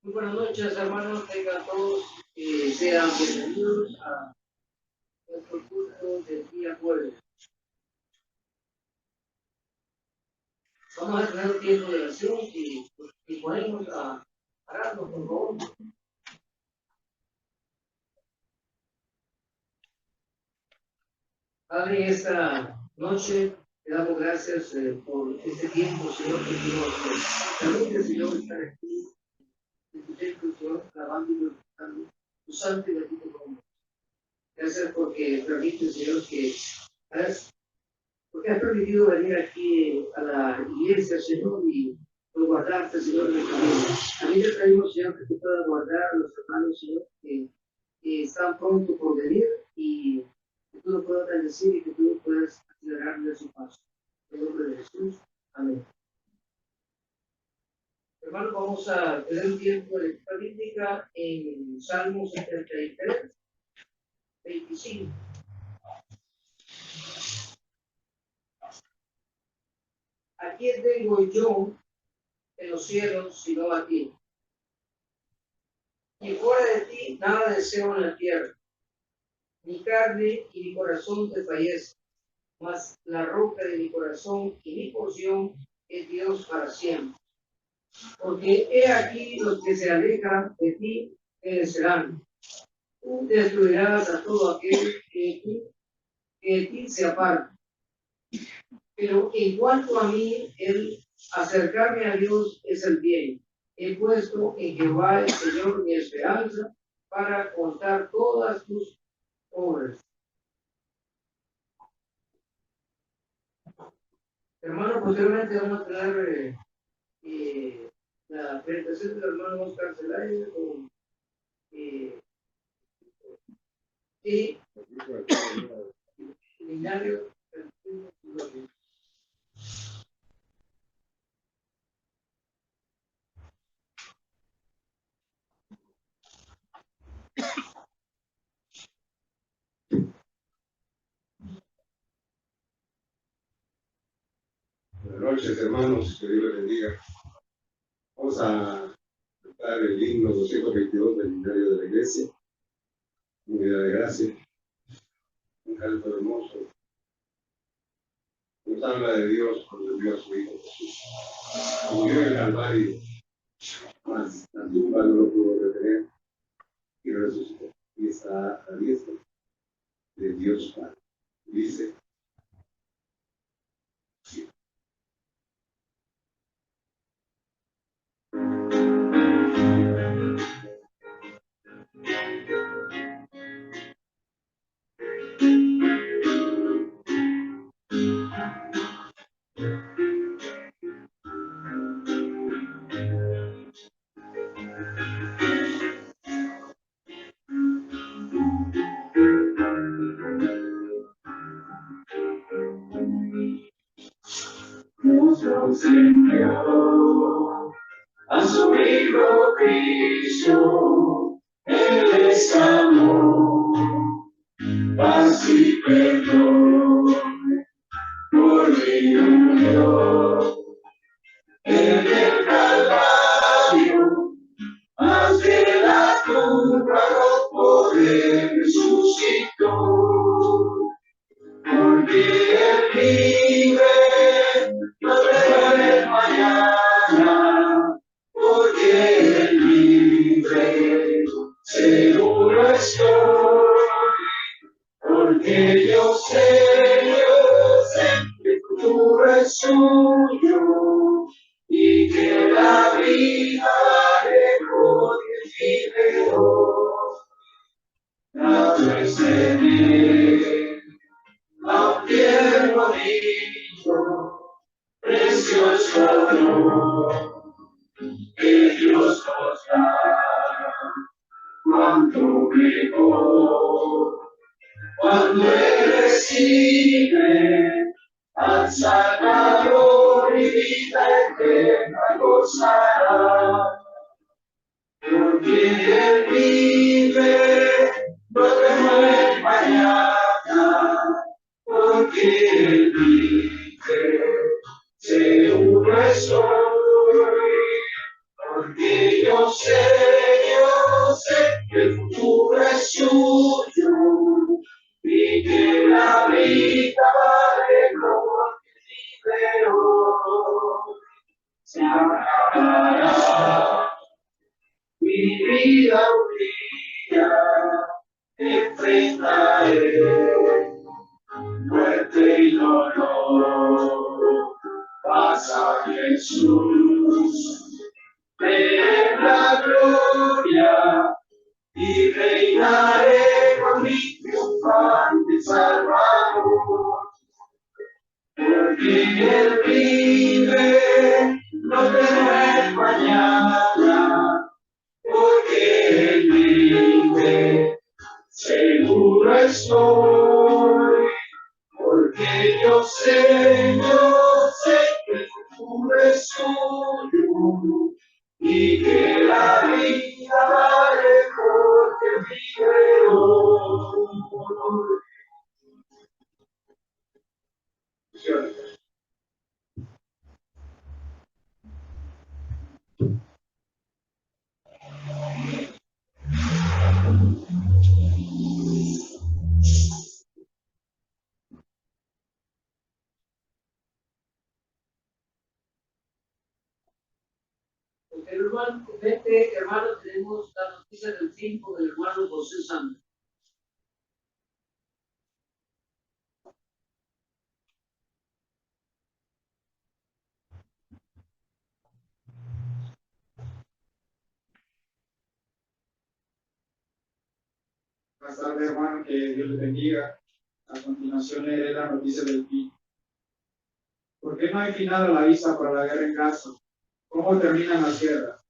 Muy buenas noches, hermanos. Tengan todos, sean bienvenidos a nuestro culto del día jueves. Vamos a tener un tiempo de oración y podemos pararnos, por favor. Padre, esta noche te damos gracias por este tiempo, Señor, que tú nos permite, Señor, estar aquí en tu templo, Señor, alabando y glorificando tu santo y bendito nombre. Gracias porque permite, Señor, porque has permitido venir aquí a la iglesia, Señor, y por guardarte, Señor, en el camino. También te pedimos, Señor, que tú puedas guardar a los hermanos, Señor, que están pronto por venir y que tú lo puedas bendecir y que tú puedas acelerarle su paso. En el nombre de Jesús. Amén. Hermanos, vamos a tener un tiempo de lectura bíblica en Salmo 73, 25. ¿A quién tengo yo en los cielos sino a ti? Y fuera de ti nada deseo en la tierra. Mi carne y mi corazón te fallece, mas la roca de mi corazón y mi porción es Dios para siempre. Porque he aquí los que se alejan de ti perecerán. Tú destruirás a todo aquel que de ti se aparta. Pero en cuanto a mí, el acercarme a Dios es el bien. He puesto en Jehová el Señor mi esperanza para contar todas tus obras. Hermano, posteriormente vamos a tener la presentación del hermano Oscar Zelaya con y seminario. Buenas noches, hermanos, que Dios les bendiga. Vamos a cantar el himno 222 del himnario de la iglesia, Unidad de Gracia, un canto hermoso. Nos habla de Dios cuando envió a su Hijo Jesús. Murió en el Calvario, mas la tumba no lo pudo retener y resucitó. Y está a la diestra de Dios Padre. Dice, Dios nos envió a su Hijo Cristo, Él es amor, paz y perdón, por mi unión, en el Calvario, más de la tumba no poder resucitó, porque Él vive. No temer mañana, porque Él vive, seguro estoy, porque yo sé que tu futuro es suyo, y que la vida lejos vive hoy. Nada es tener a un tierno niño, precioso amor que Dios nos da, cuando mejor, cuando Él recibe al Salvador y vida eterna gozará, porque Él vive, no temo el mañana, porque Él vive. Seguro estoy, porque yo sé que el futuro es suyo y que la vida vale lo que vive hoy. Se acabará mi vida un día, enfrentaré muerte y dolor. Pasa Jesús, en la gloria y reinaré con mi triunfante Salvador. Porque Él vive, no temer mañana, porque Él vive, seguro estoy. Porque yo sé que el futuro es suyo y que la vida vale porque vive hoy. Hermano, tenemos la noticia del tiempo del hermano José Santos. Buenas tardes, hermano, que Dios les bendiga. A continuación leeré la noticia del fin. ¿Por qué no hay final a la vista para la guerra en Gaza? ¿Cómo terminan las guerras?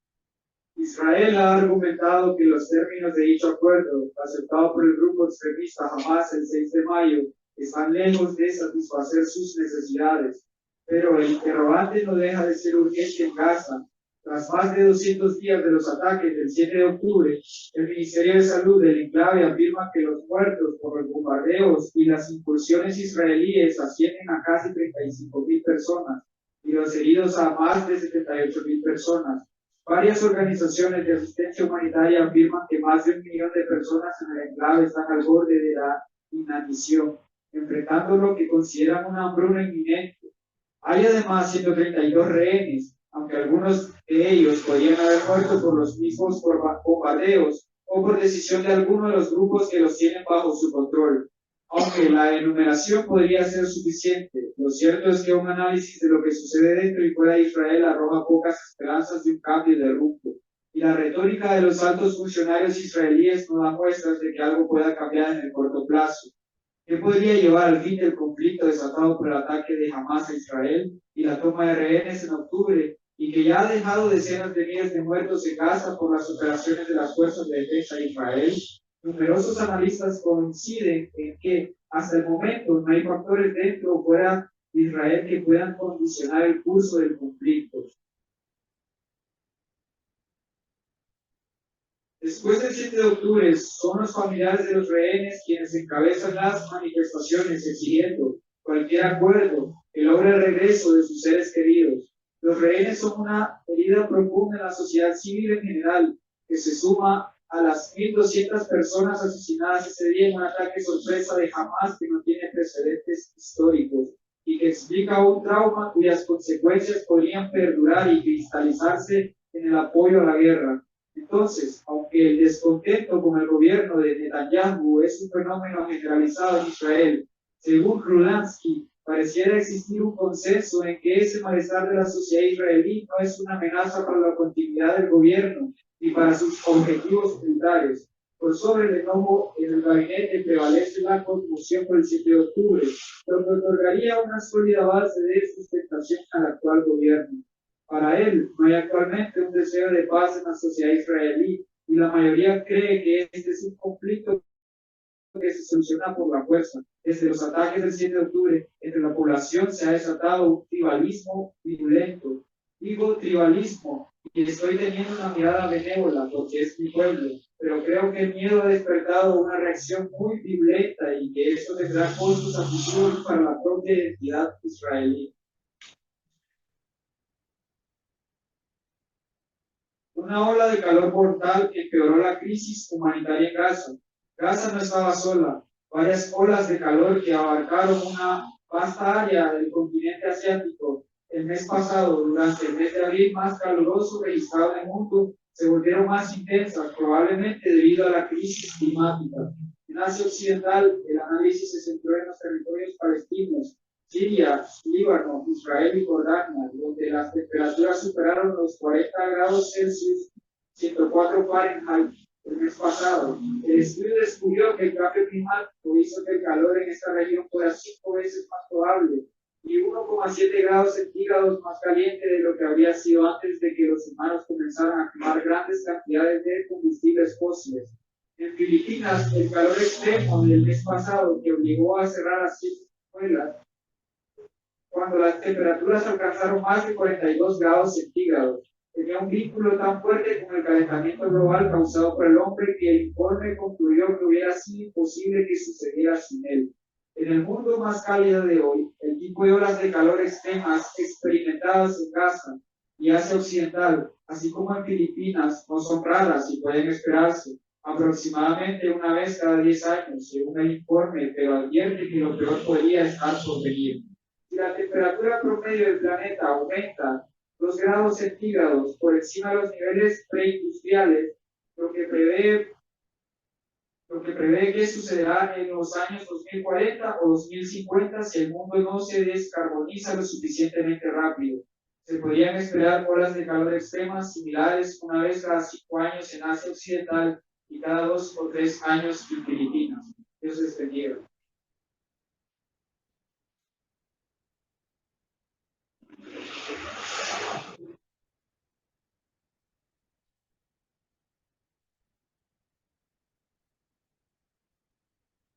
Israel ha argumentado que los términos de dicho acuerdo, aceptado por el grupo extremista Hamas el 6 de mayo, están lejos de satisfacer sus necesidades. Pero el interrogante no deja de ser urgente en Gaza. Tras más de 200 días de los ataques del 7 de octubre, el Ministerio de Salud del enclave afirma que los muertos por los bombardeos y las incursiones israelíes ascienden a casi 35.000 personas y los heridos a más de 78.000 personas. Varias organizaciones de asistencia humanitaria afirman que más de 1 millón de personas en el enclave están al borde de la inanición, enfrentando lo que consideran una hambruna inminente. Hay además 132 rehenes, aunque algunos de ellos podrían haber muerto por los mismos bombardeos o por decisión de alguno de los grupos que los tienen bajo su control. Aunque la enumeración podría ser suficiente, lo cierto es que un análisis de lo que sucede dentro y fuera de Israel arroja pocas esperanzas de un cambio de rumbo. Y la retórica de los altos funcionarios israelíes no da muestras de que algo pueda cambiar en el corto plazo. ¿Qué podría llevar al fin del conflicto desatado por el ataque de Hamas a Israel y la toma de rehenes en octubre, y que ya ha dejado decenas de miles de muertos en Gaza por las operaciones de las fuerzas de defensa de Israel? Numerosos analistas coinciden en que hasta el momento no hay factores dentro o fuera de Israel que puedan condicionar el curso del conflicto. Después del 7 de octubre, son los familiares de los rehenes quienes encabezan las manifestaciones exigiendo cualquier acuerdo que logre el regreso de sus seres queridos. Los rehenes son una herida profunda en la sociedad civil en general, que se suma a las 1.200 personas asesinadas ese día en un ataque sorpresa de Hamas que no tiene precedentes históricos y que explica un trauma cuyas consecuencias podrían perdurar y cristalizarse en el apoyo a la guerra. Entonces, aunque el descontento con el gobierno de Netanyahu es un fenómeno generalizado en Israel, según Rulansky, pareciera existir un consenso en que ese malestar de la sociedad israelí no es una amenaza para la continuidad del gobierno y para sus objetivos militares. Por sobre el enojo en el gabinete prevalece la conmoción por el 7 de octubre, lo que otorgaría una sólida base de sustentación al actual gobierno. Para él, no hay actualmente un deseo de paz en la sociedad israelí y la mayoría cree que este es un conflicto que se soluciona por la fuerza. Desde los ataques del 7 de octubre, entre la población se ha desatado un tribalismo violento. Digo tribalismo y estoy teniendo una mirada benévola porque es mi pueblo, pero creo que el miedo ha despertado una reacción muy violenta y que esto tendrá costos a futuro para la propia identidad israelí. Una ola de calor mortal empeoró la crisis humanitaria en Gaza. Gaza no estaba sola. Varias olas de calor que abarcaron una vasta área del continente asiático el mes pasado, durante el mes de abril más caluroso registrado en el mundo, se volvieron más intensas, probablemente debido a la crisis climática. En Asia Occidental, el análisis se centró en los territorios palestinos, Siria, Líbano, Israel y Jordania, donde las temperaturas superaron los 40 grados Celsius, 104 Fahrenheit, el mes pasado. El estudio descubrió que el cambio climático hizo que el calor en esta región fuera 5 veces más probable y 1,7 grados centígrados más caliente de lo que habría sido antes de que los humanos comenzaran a quemar grandes cantidades de combustibles fósiles. En Filipinas, el calor extremo del mes pasado, que obligó a cerrar las 7 escuelas, cuando las temperaturas alcanzaron más de 42 grados centígrados, tenía un vínculo tan fuerte con el calentamiento global causado por el hombre que el informe concluyó que hubiera sido imposible que sucediera sin él. En el mundo más cálido de hoy, el tipo de olas de calor extremas experimentadas en Gaza y Asia Occidental, así como en Filipinas, no son raras y pueden esperarse aproximadamente una vez cada 10 años, según el informe, pero advierte que lo peor podría estar por venir. Si la temperatura promedio del planeta aumenta 2 grados centígrados por encima de los niveles preindustriales, lo que prevé que sucederá en los años 2040 o 2050 si el mundo no se descarboniza lo suficientemente rápido. Se podrían esperar olas de calor extremas similares una vez cada 5 años en Asia Occidental y cada 2 o 3 años en Filipinas. Dios les bendiga.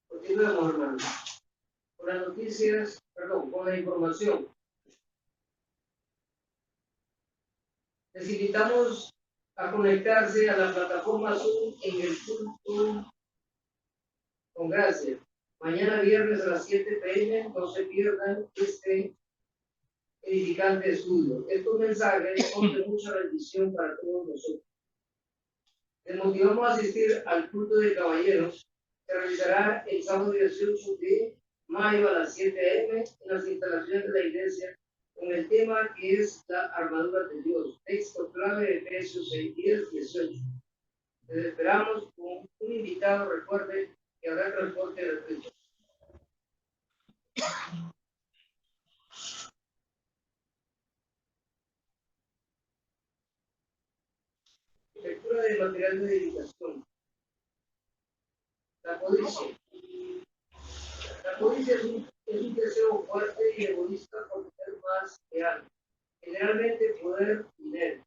Continuemos, hermano. Con las noticias, con la información. Les invitamos a conectarse a la plataforma Zoom en el culto con gracia. Mañana viernes a las 7 p.m. no se pierdan este edificante estudio. Estos mensajes son de mucha bendición para todos nosotros. Les motivamos a asistir al culto de caballeros. Se realizará el sábado 18 de mayo a las 7 a.m. en las instalaciones de la iglesia con el tema que es la armadura de Dios. Texto clave de Efesios 6, 10, 18. Les esperamos con un invitado. Recuerde que habrá transporte gratuito. Lectura del material de edificación. La codicia. La codicia es un deseo fuerte y egoísta por tener más que algo. Generalmente poder y dinero.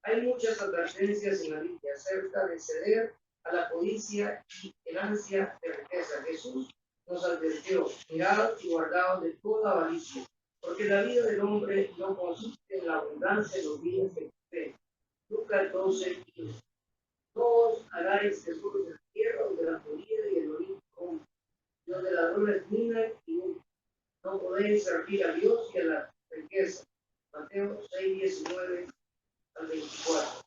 Hay muchas advertencias en la Biblia acerca de ceder a la codicia y el ansia de riqueza. Jesús nos advirtió: mirad y guardaos de toda avaricia, porque la vida del hombre no consiste en la abundancia de los días que posee. Lucas 12, 15. No os hagáis tesoros de la tierra, donde la polilla y el orín comen, donde ladrones minan y hurtan. No podéis servir a Dios y a la riqueza. Mateo 6, 19 al 24.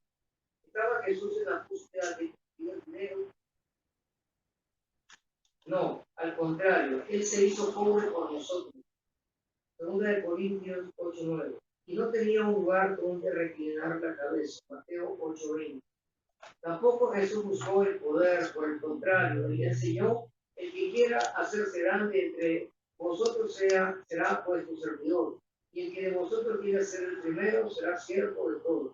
¿Estaba Jesús en la búsqueda de dinero? No, al contrario, Él se hizo pobre por nosotros. 2 Corintios 8, 9. Y no tenía un lugar donde reclinar la cabeza. Mateo 8, 20. Tampoco Jesús buscó el poder, por el contrario, y enseñó: el que quiera hacerse grande entre vosotros será vuestro servidor, y el que de vosotros quiera ser el primero será siervo de todos.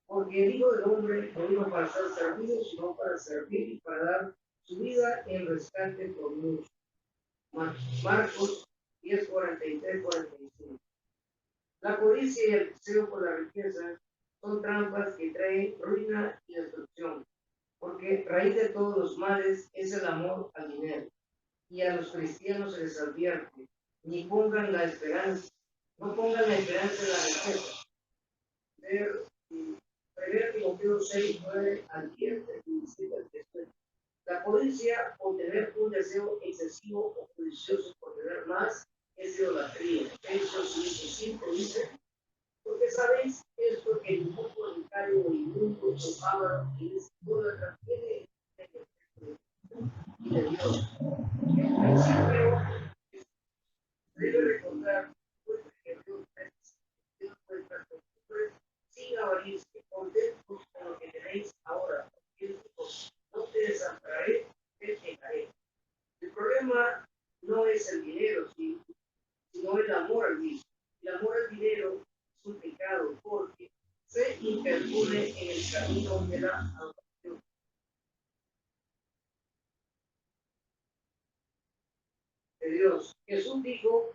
Porque el Hijo del Hombre no vino para ser servido, sino para servir y para dar su vida en rescate por muchos. Marcos 10, 43, 45. La codicia y el deseo por la riqueza son trampas que traen ruina y destrucción, porque raíz de todos los males es el amor al dinero. Y a los cristianos se les advierte: no pongan la esperanza en la riqueza. Primero Timoteo 6, 9 al 10, la codicia o tener un deseo excesivo o codicioso por tener más es idolatría. Efesios 5 dice: porque sabéis esto, que el mundo radical extraño, inmundo, bárbaro, y es toda la tiene y de Dios. En principio, debe recordar pues, que Dios es nuestras costumbres sin avararse, contentos con lo que tenéis ahora. Y él dijo, no te desampararé, te llegaré. El problema no es el dinero, sino el amor al mismo. El amor al dinero es un pecado porque se interpone en el camino de la adoración de Dios. Jesús dijo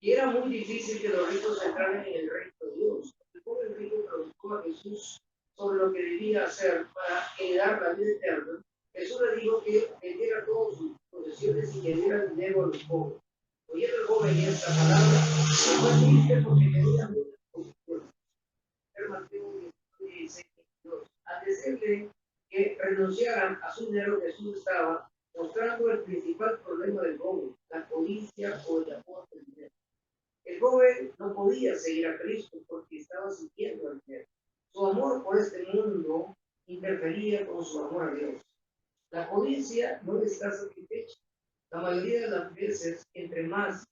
que era muy difícil que los ricos entraran en el reino de Dios. El joven rico preguntó a Jesús sobre lo que debía hacer para heredar la vida eterna. Jesús le dijo que vendiera todas sus posesiones y que diera dinero a los pobres. Oyendo el joven esta palabra, se fue triste porque tenía muchas posesiones. El Mateo 16, 22. Al decirle que renunciaran a su dinero, Jesús estaba mostrando el principal problema del joven, la codicia o el amor del dinero. El joven no podía seguir a Cristo porque estaba sintiendo el dinero. Su amor por este mundo interfería con su amor a Dios. La codicia no está satisfecha. La mayoría de las veces, entre más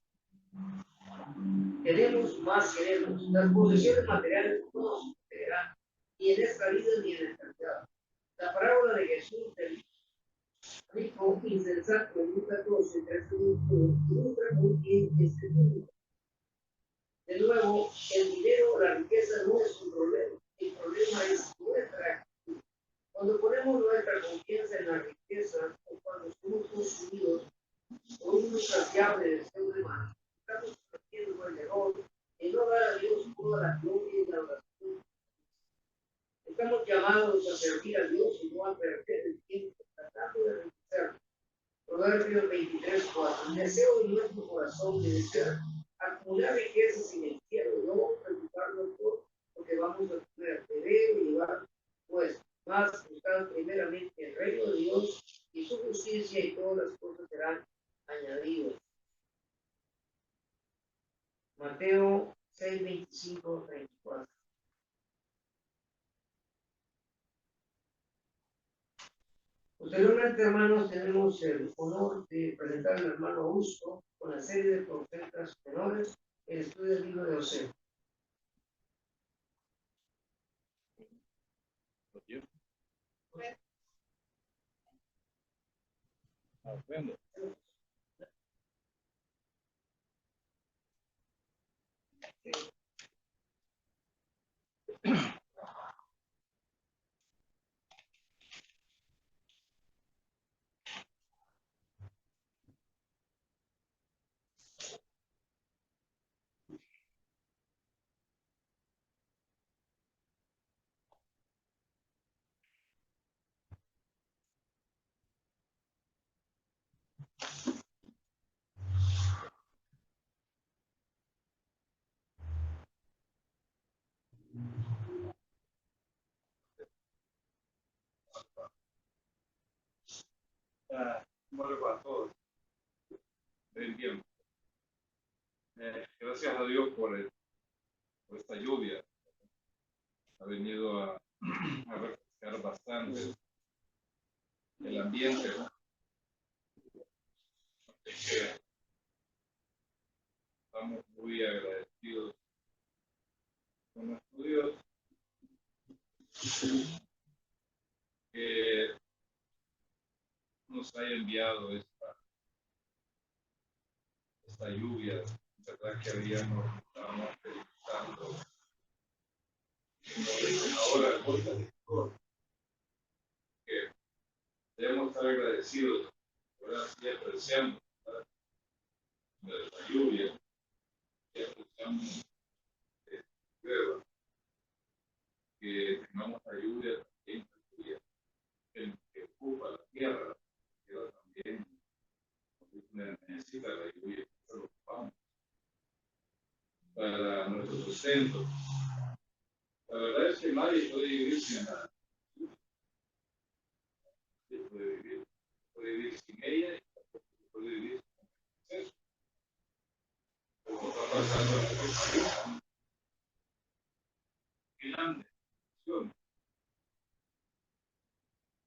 queremos, más queremos. Las posesiones materiales no nos superarán, ni en esta vida ni en la eternidad. La parábola de Jesús del rico insensato en Lucas 12, 13, ilustra muy bien este mundo. De nuevo, el dinero o la riqueza no es un problema. El problema es nuestra actitud. Cuando ponemos nuestra confianza en la riqueza o cuando somos consumidos por un insaciable deseo de más, estamos cometiendo el error de no dar a Dios toda la gloria y la oración. Estamos llamados a servir a Dios y no a perder el tiempo tratando de realizar. Proverbios 23, 4. El deseo de nuestro corazón de desear acumular riquezas en el cielo, no preocuparnos por lo que vamos a tener, beber y llevar, pues más buscar primeramente el reino de Dios y su justicia y todas las cosas serán añadidas. Mateo 6, 25, 34. Posteriormente, hermanos, tenemos el honor de presentar al hermano Augusto con la serie de profetas menores, el estudio del libro de Oseo. Bueno, para todos. Bien. Gracias a Dios por esta lluvia. Ha venido a refrescar bastante el ambiente, ¿no? Es que estamos muy agradecidos con nuestro Dios que nos haya enviado esta lluvia, verdad que estábamos felicitando ahora cosas de todo, que debemos estar agradecidos, ¿verdad? Y apreciamos, ¿verdad? De la lluvia, y apreciamos prueba, que tengamos la lluvia también, que ocupa la tierra también necesita la lluvia, que lo ocupamos para nuestro sustento. La verdad es que nadie puede vivir sin nada. Nadie puede vivir sin ella y tampoco puede vivir sin eso. Como está pasando en este país, grande, inundación.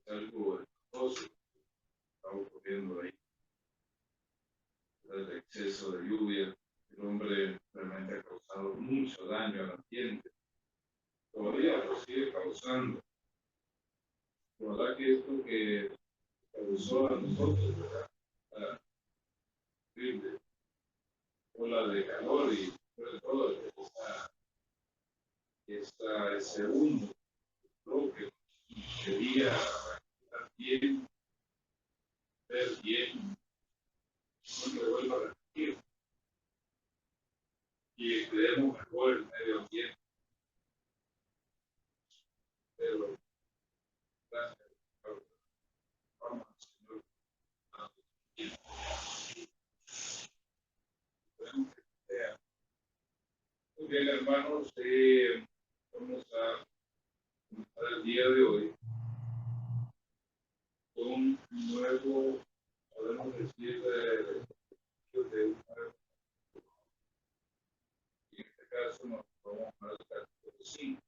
Es algo espantoso que está ocurriendo ahí. El exceso de lluvia, el hombre realmente ha causado mucho daño al ambiente. Todavía lo sigue causando. La verdad que esto que causó a nosotros, ¿verdad? La terrible ola de calor y sobre todo ese segundo bloque quería estar bien, ver bien, no me vuelva a repetir y creemos mejor el medio ambiente, pero gracias por vamos Señor. Esperemos que sea. Muy bien, hermanos, vamos a comenzar el día de hoy con un nuevo, podemos decir, de un nuevo, en este caso nos vamos al capítulo 5.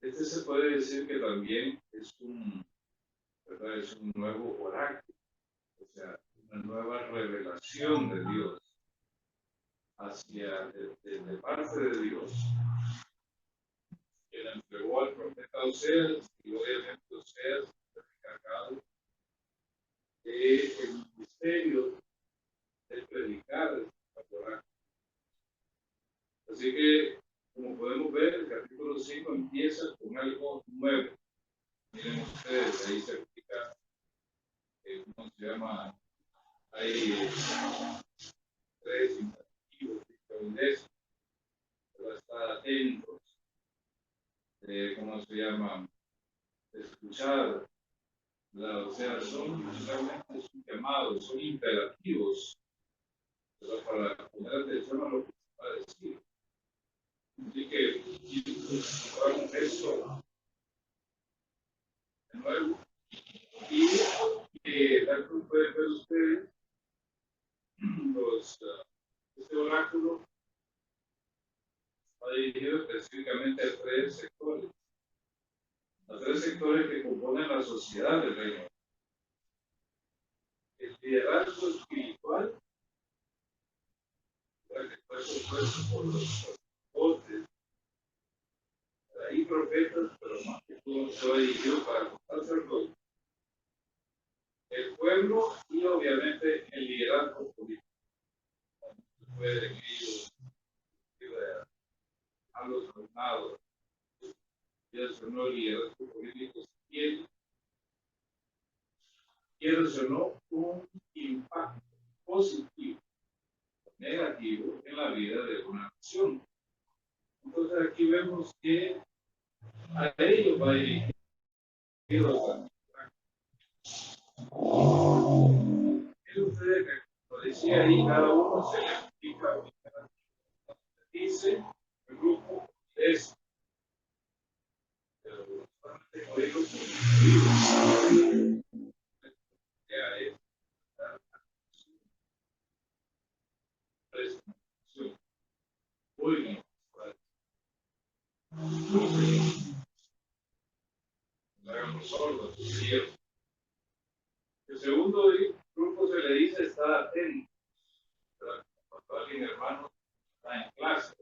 Este se puede decir que también es ¿verdad? Es un nuevo oráculo, o sea, una nueva revelación de Dios de parte de Dios, que le entregó al profeta Oseas, y obviamente Oseas está encargado del ministerio de predicar el oráculo. Así que, como podemos ver, el capítulo 5 empieza con algo nuevo. Miren ustedes, ahí se explica cómo se llama, hay tres imperativos estadounidenses, pero estar atentos, ¿cómo se llama? Escuchar, ¿verdad? O sea, realmente son llamados, son imperativos, ¿verdad? Para poner atención a lo que se va a decir. Así que, vamos esto de nuevo. Y tal como pueden ver ustedes, este oráculo va dirigido específicamente a tres sectores que componen la sociedad del reino. El liderazgo espiritual, que fue compuesto por los sacerdotes, hay profetas, pero más que todo se va dirigido para los sacerdotes, el pueblo y obviamente el liderazgo político. Pueden ellos a los soldados, y eso no el liderazgo político tiene, quieres o no, un impacto positivo, negativo en la vida de una nación. Entonces aquí vemos que a ellos va dirigido ustedes que, como decía ahí, cada uno se le explica, dice el grupo es, pero solamente no digo que hay presentación. Muy bien. Hagamos sordos, ciegos. El segundo grupo se le dice estar atento. Cuando alguien, hermano, está en clase,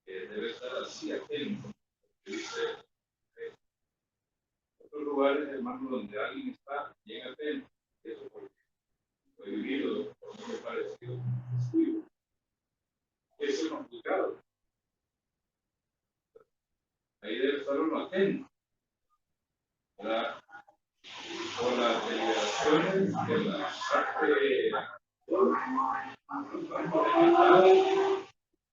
debe estar así atento. Dice, en otros lugares, hermano, donde alguien está bien atento, eso porque lo he vivido, por muy parecido, testigo. Eso es complicado. Ahí debe estar uno atento. ¿Verdad? Con las deliberaciones de la parte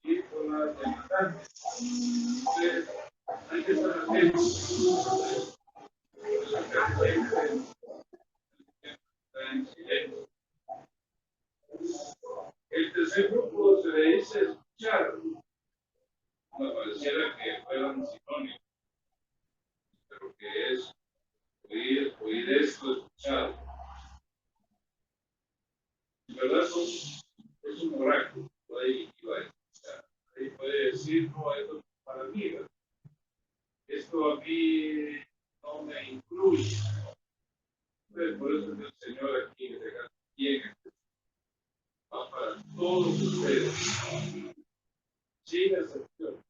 y con las demandantes. Entonces, hay que estar atentos. El tercer grupo se le dice escuchar. Me pareciera que fueran sinónimos, pero que es oír esto, escuchar. En verdad es un oráculo. Ahí puede decir, no, esto para la vida. Esto a mí no me incluye. Por eso el Señor aquí me deja bien, va para todos ustedes, sin excepción.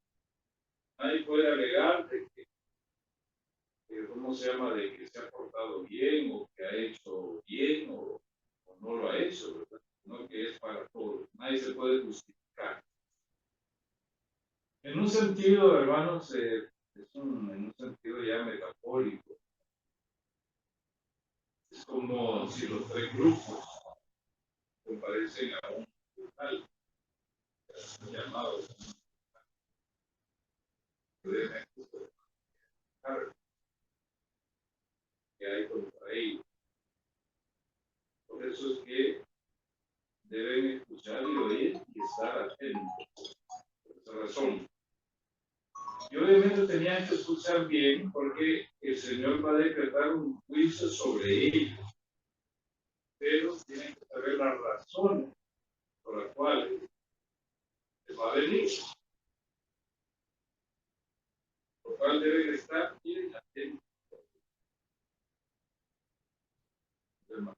Nadie puede alegar de que, ¿cómo se llama?, de que se ha portado bien o que ha hecho bien o no lo ha hecho, ¿verdad? No, que es para todos. Nadie se puede justificar. En un sentido, hermanos, en un sentido ya metafórico. Es como si los tres grupos comparecen a un tribunal llamado que hay contra ellos. Por eso es que deben escuchar y oír y estar atentos. Por esa razón. Y obviamente tenían que escuchar bien porque el Señor va a decretar un juicio sobre ellos. Pero tienen que saber las razones por las cuales les va a venir. Por lo cual deben estar bien atentos.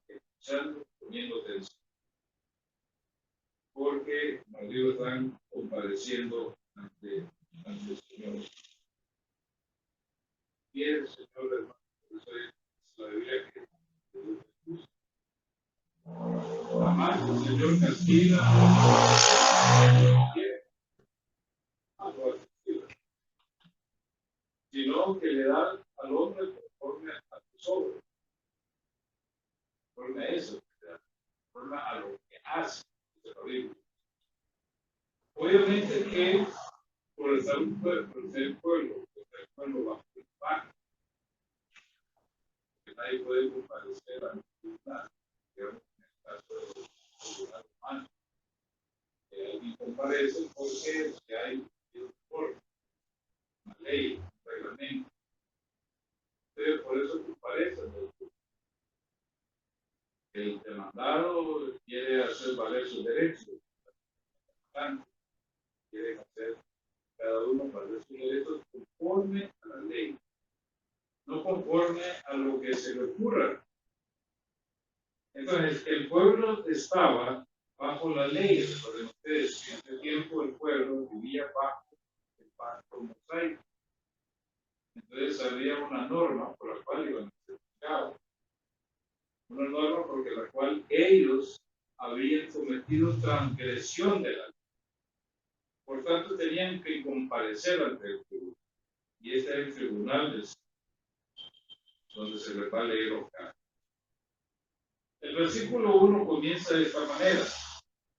Escuchando, poniendo atención. Porque los libros están compadeciendo ante el Señor. Y el Señor, hermano, eso es la Biblia que jamás el Señor castiga sino que le da al hombre conforme a sus obras, conforme a eso, conforme a lo que hace. Obviamente que por ser un pueblo, por ser pueblo bajo el pacto, que nadie puede comparecer a la tribunal, digamos, en el caso de los tribunales humanos. Alguien comparece porque si hay una ley, un reglamento. Entonces, por eso comparecen. El demandado quiere hacer valer sus derechos. Quieren hacer cada uno valer sus derechos conforme a la ley, no conforme a lo que se le ocurra. Entonces, el pueblo estaba bajo la ley. Recuerden ustedes, en ese tiempo el pueblo vivía bajo el pacto mosaico. Entonces, había una norma por la cual iban a ser juzgados. Una norma porque la cual ellos habían cometido transgresión de la ley. Por tanto, tenían que comparecer ante el tribunal. Y este es el tribunal del Señor, donde se les va a leer los casos. El versículo 1 comienza de esta manera.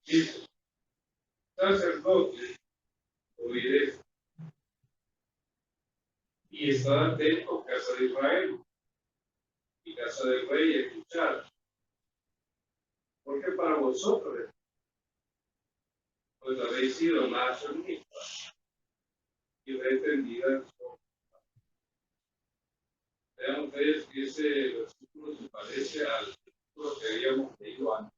Dice: sacerdote, oiré y estad atento, casa de Israel y casa del rey, escuchad. Porque para vosotros, pues habéis sido más inicuas y retendidas. Vean ustedes que ese versículo se parece al versículo que habíamos leído antes.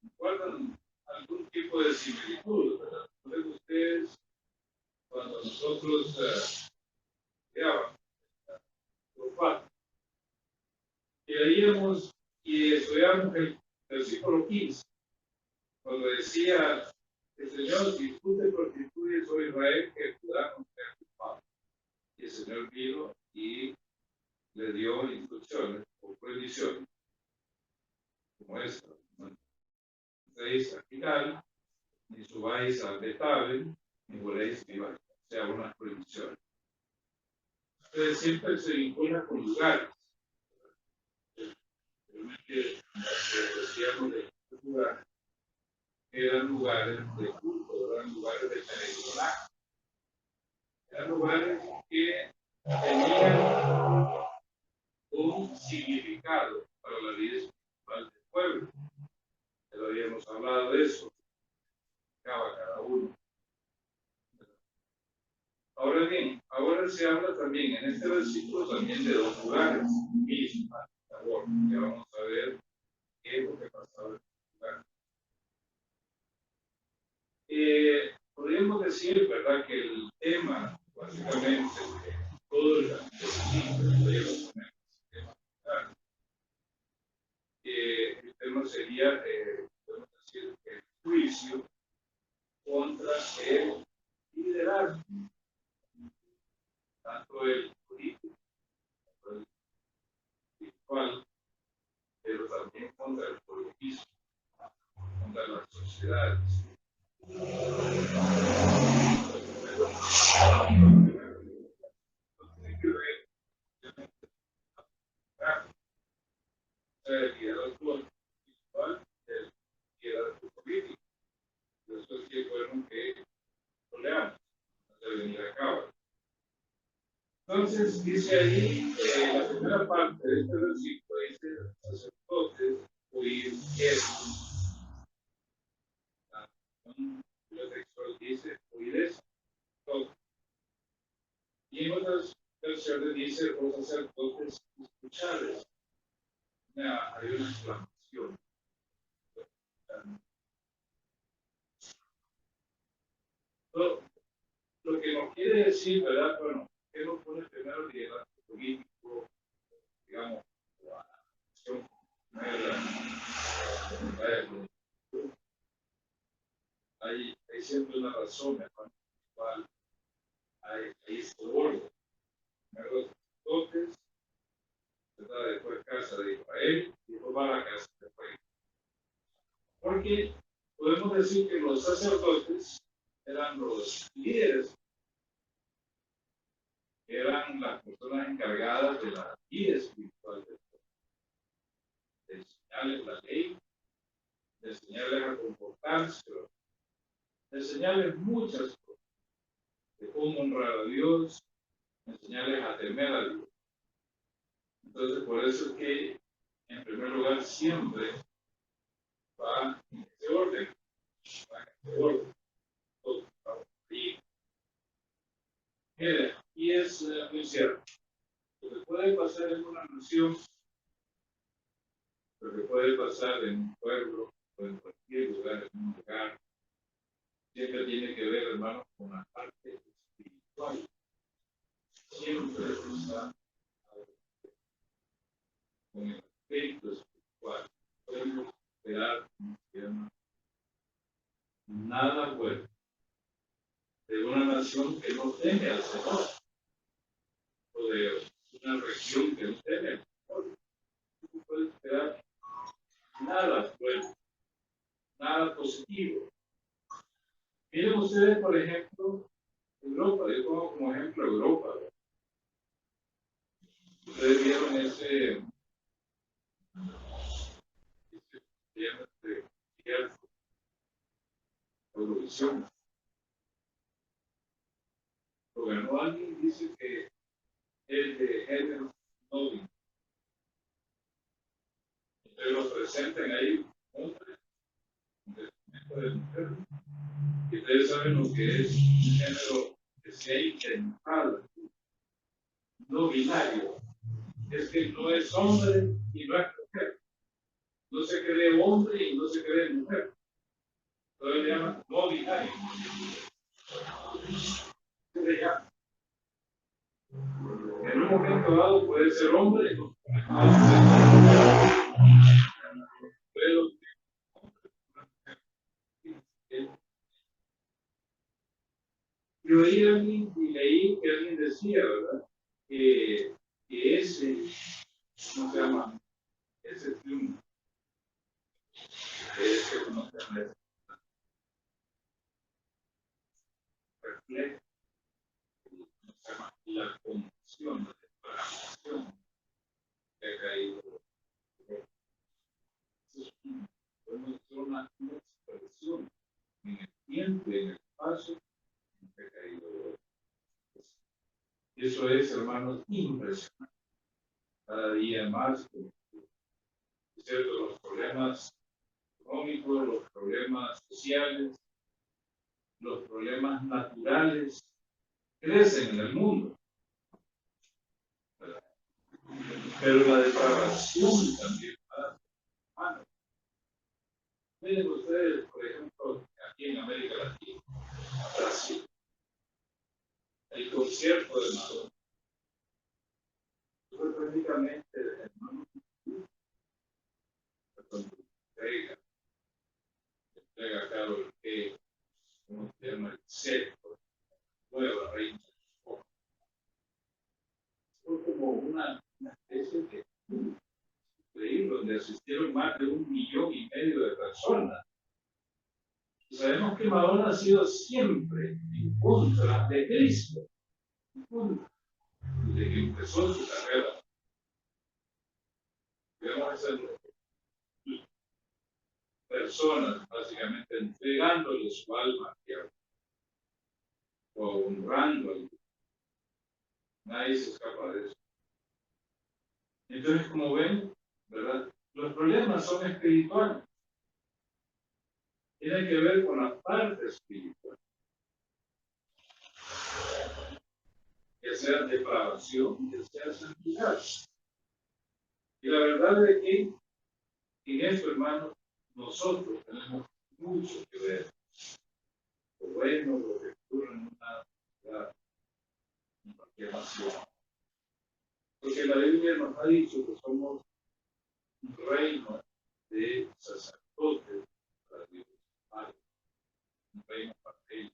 ¿Recuerdan algún tipo de similitud? ¿Recuerdan ustedes cuando nosotros estudiábamos por parte? Y leíamos y estudiamos el versículo 15, cuando decía el Señor: si tú te prostituyes, oh Israel, que Judá no sea culpable. Y el Señor vino y le dio instrucciones o prohibiciones como esta: no entréis a Gilgal, ni subáis a Betabel, ni voléis vivas. O sea, unas prohibiciones. Entonces siempre se vincula con lugares. Realmente, decíamos de lugares, eran lugares de culto, eran lugares de peregrinaje, eran lugares que tenían un significado para la vida espiritual del pueblo. Ya lo habíamos hablado de eso, cada uno. Ahora bien, ahora se habla también en este versículo también de dos lugares mismos. Ya vamos a ver qué es lo que pasaba en este lugar. Podríamos decir, ¿verdad?, que el tema, básicamente, de todo el tema sería, podemos decir, el juicio contra el liderazgo, tanto el político como el espiritual, pero también contra el politismo, contra las sociedades. Tiene que ver el liderazgo espiritual del liderazgo político. Eso es que bueno que lo leamos antes de venir a cabo. Entonces, dice ahí, la primera parte de este versículo dice: sacerdotes, oíd esto. La versión textual dice: oíd esto. Y en otras versiones dice: los sacerdotes, escuchad. Hay una exclamación. Lo que nos quiere decir, ¿verdad? Bueno, ¿qué nos pone primero el liderazgo político, digamos, la acción hay siempre una razón, hermano, cual hay este orden. Primero los sacerdotes, ¿verdad? Después casa de Israel y después va a la casa de Israel. Porque podemos decir que los sacerdotes eran los líderes, eran las personas encargadas de la vida espiritual del pueblo, de enseñarles la ley, de enseñarles a comportarse, de enseñarles muchas cosas, de cómo honrar a Dios, de enseñarles a temer a Dios. Entonces, por eso es que, en primer lugar, siempre va en ese orden, todo va ahí. Mira, y es muy cierto. Lo que puede pasar en una nación, lo que puede pasar en un pueblo, o en cualquier lugar, en un lugar, siempre tiene que ver, hermanos, con la parte espiritual. Siempre está con el aspecto espiritual. Podemos esperar nada bueno de una nación que no teme al Señor, o de una región que no teme al Señor. No puede esperar nada bueno, nada positivo. Miren ustedes, por ejemplo, Europa. Yo pongo como ejemplo Europa. Ustedes vieron ese Eurovisión. Lo ganó alguien, dice que es de género noble. Ustedes lo presentan ahí, hombres, de mujer. Y ustedes saben lo que es un género que se ha intentado, no binario. Es que no es hombre y no es mujer. No se cree hombre y no se cree mujer. Entonces le llaman no binario. ¿Qué le llaman? En un momento dado puede ser hombre, pero yo leí que alguien decía, ¿verdad? Que ese, ¿cómo se llama? Ese triunfo, ese, ¿cómo se llama? Refleja, ¿cómo se llama? La confusión, la separación que ha caído. Podemos hacer una expresión en el tiempo y en el espacio que ha caído. Eso es, hermanos, impresionante. Cada día más, es cierto, los problemas económicos, los problemas sociales, los problemas naturales crecen en el mundo. ¿Verdad? Pero la depravación también va. Miren ustedes, por ejemplo, aquí en América Latina, Brasil. desierto de Madonna. Fue prácticamente, hermano, cuando entrega a Carol que, como se llama, el cerco, nueva reina. Fue como una especie de increíble, donde asistieron más de 1,5 millones de personas. Y sabemos que Madonna ha sido siempre en contra de Cristo, en contra, desde que empezó su carrera. Debemos hacerlo. Personas, básicamente, entregándole su alma a Dios, o honrando a Dios. Nadie se escapa de eso. Entonces, como ven, ¿verdad? Los problemas son espirituales. Tienen que ver con la parte espiritual. Que sea depravación, que sea santidad. Y la verdad es que en esto, hermanos, nosotros tenemos mucho que ver. Lo bueno, lo que ocurre en una ciudad, en cualquier nación. Porque la Biblia nos ha dicho que somos un reino de sacerdotes para Dios Padre, un reino para ellos.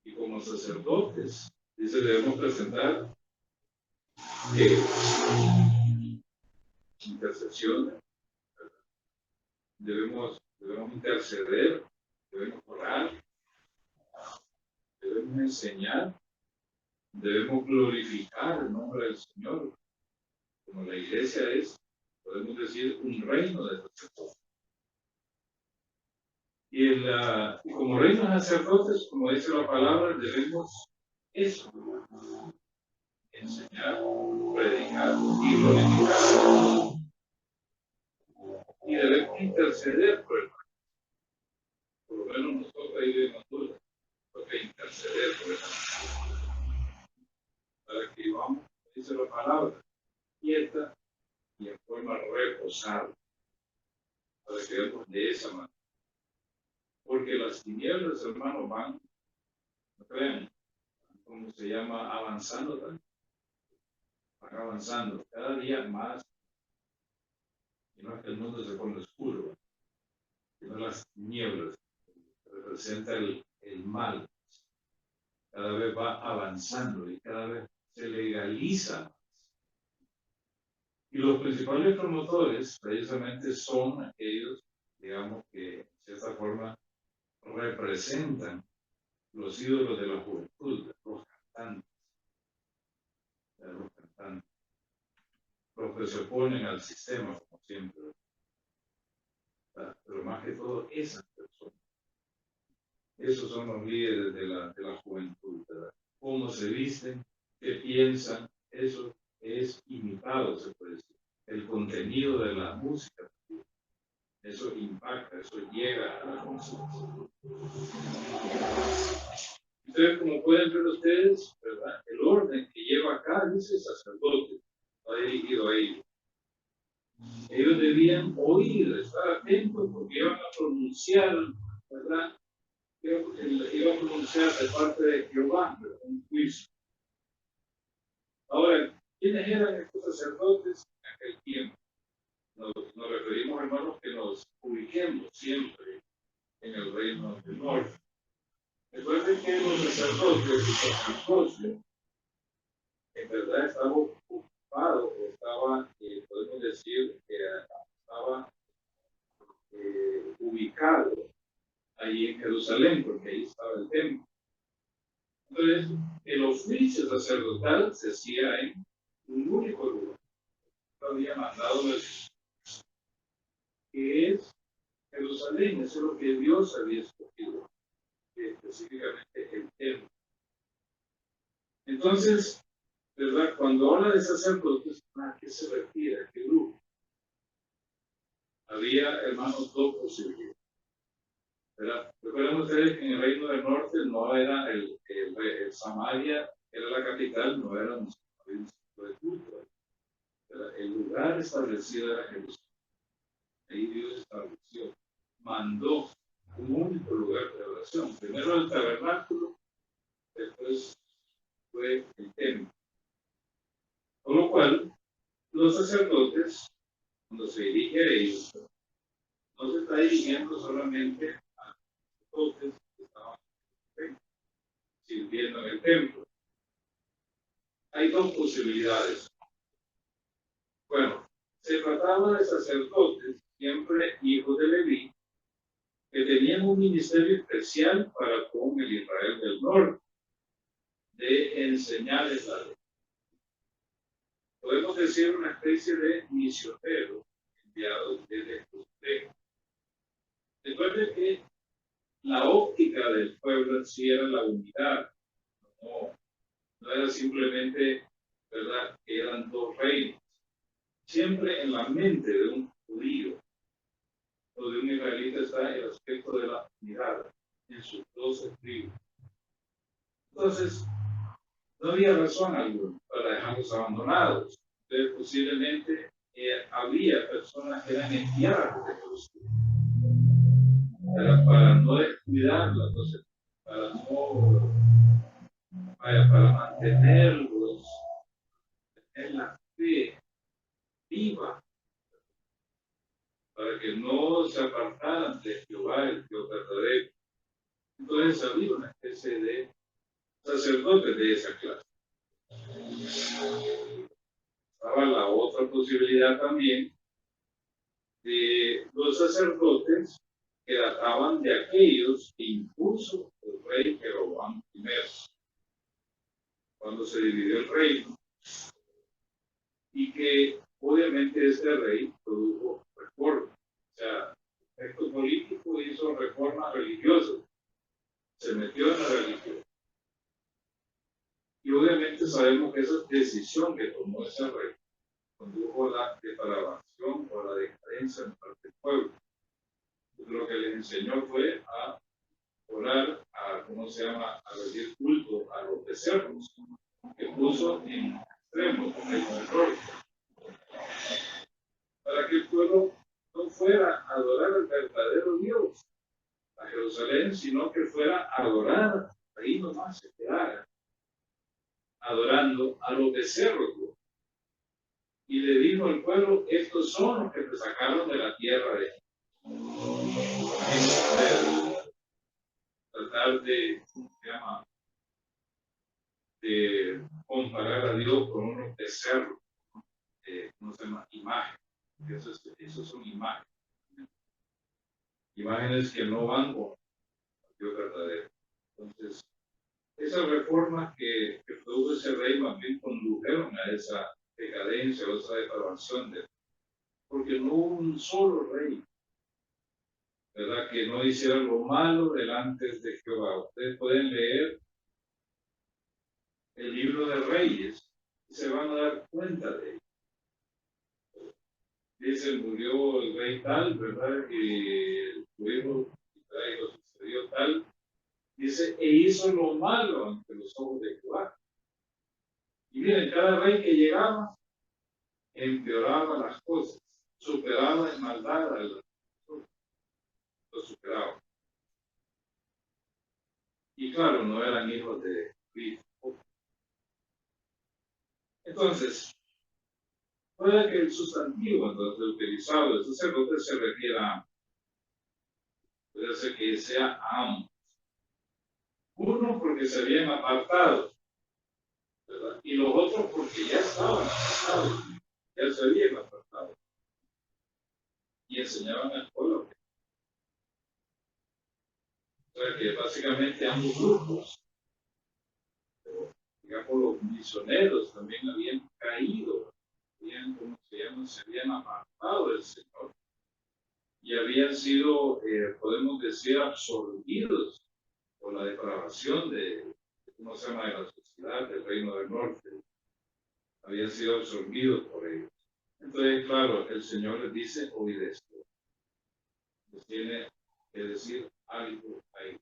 Y como sacerdotes, dice, debemos presentar intercesiones, debemos interceder, debemos orar, debemos enseñar, debemos glorificar el nombre del Señor. Como la iglesia es, podemos decir, un reino de sacerdotes. Y como reino de sacerdotes, como dice la palabra, debemos eso, enseñar, predicar y glorificar. Y debemos interceder por el reino. Por lo menos nosotros ahí de Honduras, porque interceder por el reino. Para que vivamos, dice la palabra, quieta y en forma reposada. Para que vemos de esa manera. Porque las tinieblas, hermanos, van, no crean, como se llama, avanzando también. Van avanzando cada día más. Y no es que el mundo se pone oscuro, sino las tinieblas que representa el mal. Cada vez va avanzando y cada vez se legaliza más. Y los principales promotores precisamente son aquellos, digamos, que en cierta forma representan los ídolos de la juventud, los cantantes, los que se oponen al sistema, como siempre. Pero más que todo, esas personas. Esos son los líderes de la juventud, ¿verdad? Cómo se visten, qué piensan, eso es imitado, se puede decir. El contenido de la música, eso impacta, eso llega a la conciencia. Entonces, como pueden ver ustedes, ¿verdad? El orden que lleva acá, dice sacerdote, va dirigido a ellos. Ellos debían oír, estar atentos, porque iban a pronunciar, ¿verdad? Iba a pronunciar de parte de Jehová, ¿verdad? Un juicio. Ahora, ¿quiénes eran estos sacerdotes en aquel tiempo? Nos referimos, hermanos, que nos ubiquemos siempre en el reino del norte. Recuerden que los sacerdotes, el sacerdocio, en verdad estaba ocupado, estaba, podemos decir, que estaba ubicado ahí en Jerusalén, porque ahí estaba el templo. Entonces, el oficio sacerdotal se hacía en un único lugar. Había mandado de Dios, que es Jerusalén. Eso es lo que Dios había escogido, específicamente el templo. Entonces, ¿verdad? Cuando habla de sacerdotes, ¿a qué se refiere? ¿A qué grupo? Había, hermanos, dos posibilidades. ¿Verdad? Recuerden ustedes que en el reino del norte no era el Samaria, era la capital, no era un centro de culto. El lugar establecido era Jerusalén. Ahí Dios estableció, mandó un único lugar de oración. Primero el tabernáculo, después fue el templo. Con lo cual, los sacerdotes, cuando se dirige a ellos, no se está dirigiendo solamente a los sacerdotes que estaban sirviendo en el templo. Hay dos posibilidades. Bueno, se trataba de sacerdotes, siempre hijos de Leví, que tenían un ministerio especial para con el Israel del norte, de enseñarles la ley. Podemos decir una especie de misionero enviado desde Jerusalén. Recuerde que la óptica del pueblo en sí era la unidad, no era simplemente, ¿verdad?, que eran dos reinos. Siempre en la mente de un judío o de un israelita está el aspecto de la unidad en sus 12 tribus. Entonces, no había razón alguna para dejarlos abandonados. Entonces, posiblemente había personas que eran enviadas de Jerusalén para no descuidarlas, entonces, para mantenerlos en la fe viva, para que no se apartaran de Jehová, el Dios verdadero. Entonces había una especie de sacerdotes de esa clase. Estaba la otra posibilidad también de los sacerdotes que databan de aquellos que impuso el rey Jeroboam I, cuando se dividió el reino, y que obviamente este rey produjo reforma. O sea, el aspecto político hizo reformas religiosas, se metió en la religión. Y obviamente sabemos que esa decisión que tomó ese rey condujo a la depravación o a la decadencia en parte del pueblo. Lo que les enseñó fue a orar, ¿cómo se llama?, a rendir culto a los becerros, que puso en extremo con el error, para que el pueblo no fuera a adorar al verdadero Dios, a Jerusalén, sino que fuera a adorar, ahí nomás se quedara, adorando a los becerros. Y le dijo al pueblo: estos son los que te sacaron de la tierra de tratar de, ¿cómo se llama?, de comparar a Dios con unos becerros, ¿cómo se llama?, imágenes. Esos son imágenes. Imágenes que no van con Dios verdadero. Entonces, esas reformas que produjo ese rey más bien condujeron a esa decadencia, a esa depravación, porque no hubo un solo rey, ¿verdad?, que no hiciera lo malo delante de Jehová. Ustedes pueden leer el libro de Reyes y se van a dar cuenta de ello. Dice: murió el rey tal, ¿verdad?, y su hijo lo sucedió tal. Dice: e hizo lo malo ante los ojos de Jehová. Y miren, cada rey que llegaba empeoraba las cosas, superaba en maldad a las cosas, lo superaba. Y claro, no eran hijos de Cristo. Entonces, puede que el sustantivo entonces utilizado del sacerdote se refiera a, puede ser que sea a ambos. Uno porque se habían apartado, ¿verdad?, y los otros porque ya estaban apartados, ya se habían apartado y enseñaban al pueblo. O sea que básicamente ambos grupos, digamos los misioneros, también habían caído, ¿cómo se llama?, se habían apartado del Señor y habían sido, podemos decir, absorbidos por la depravación de, ¿cómo se llama?, de la sociedad del Reino del Norte. Habían sido absorbidos por ellos. Entonces, claro, el Señor les dice: obedece. Les tiene que decir algo a ellos.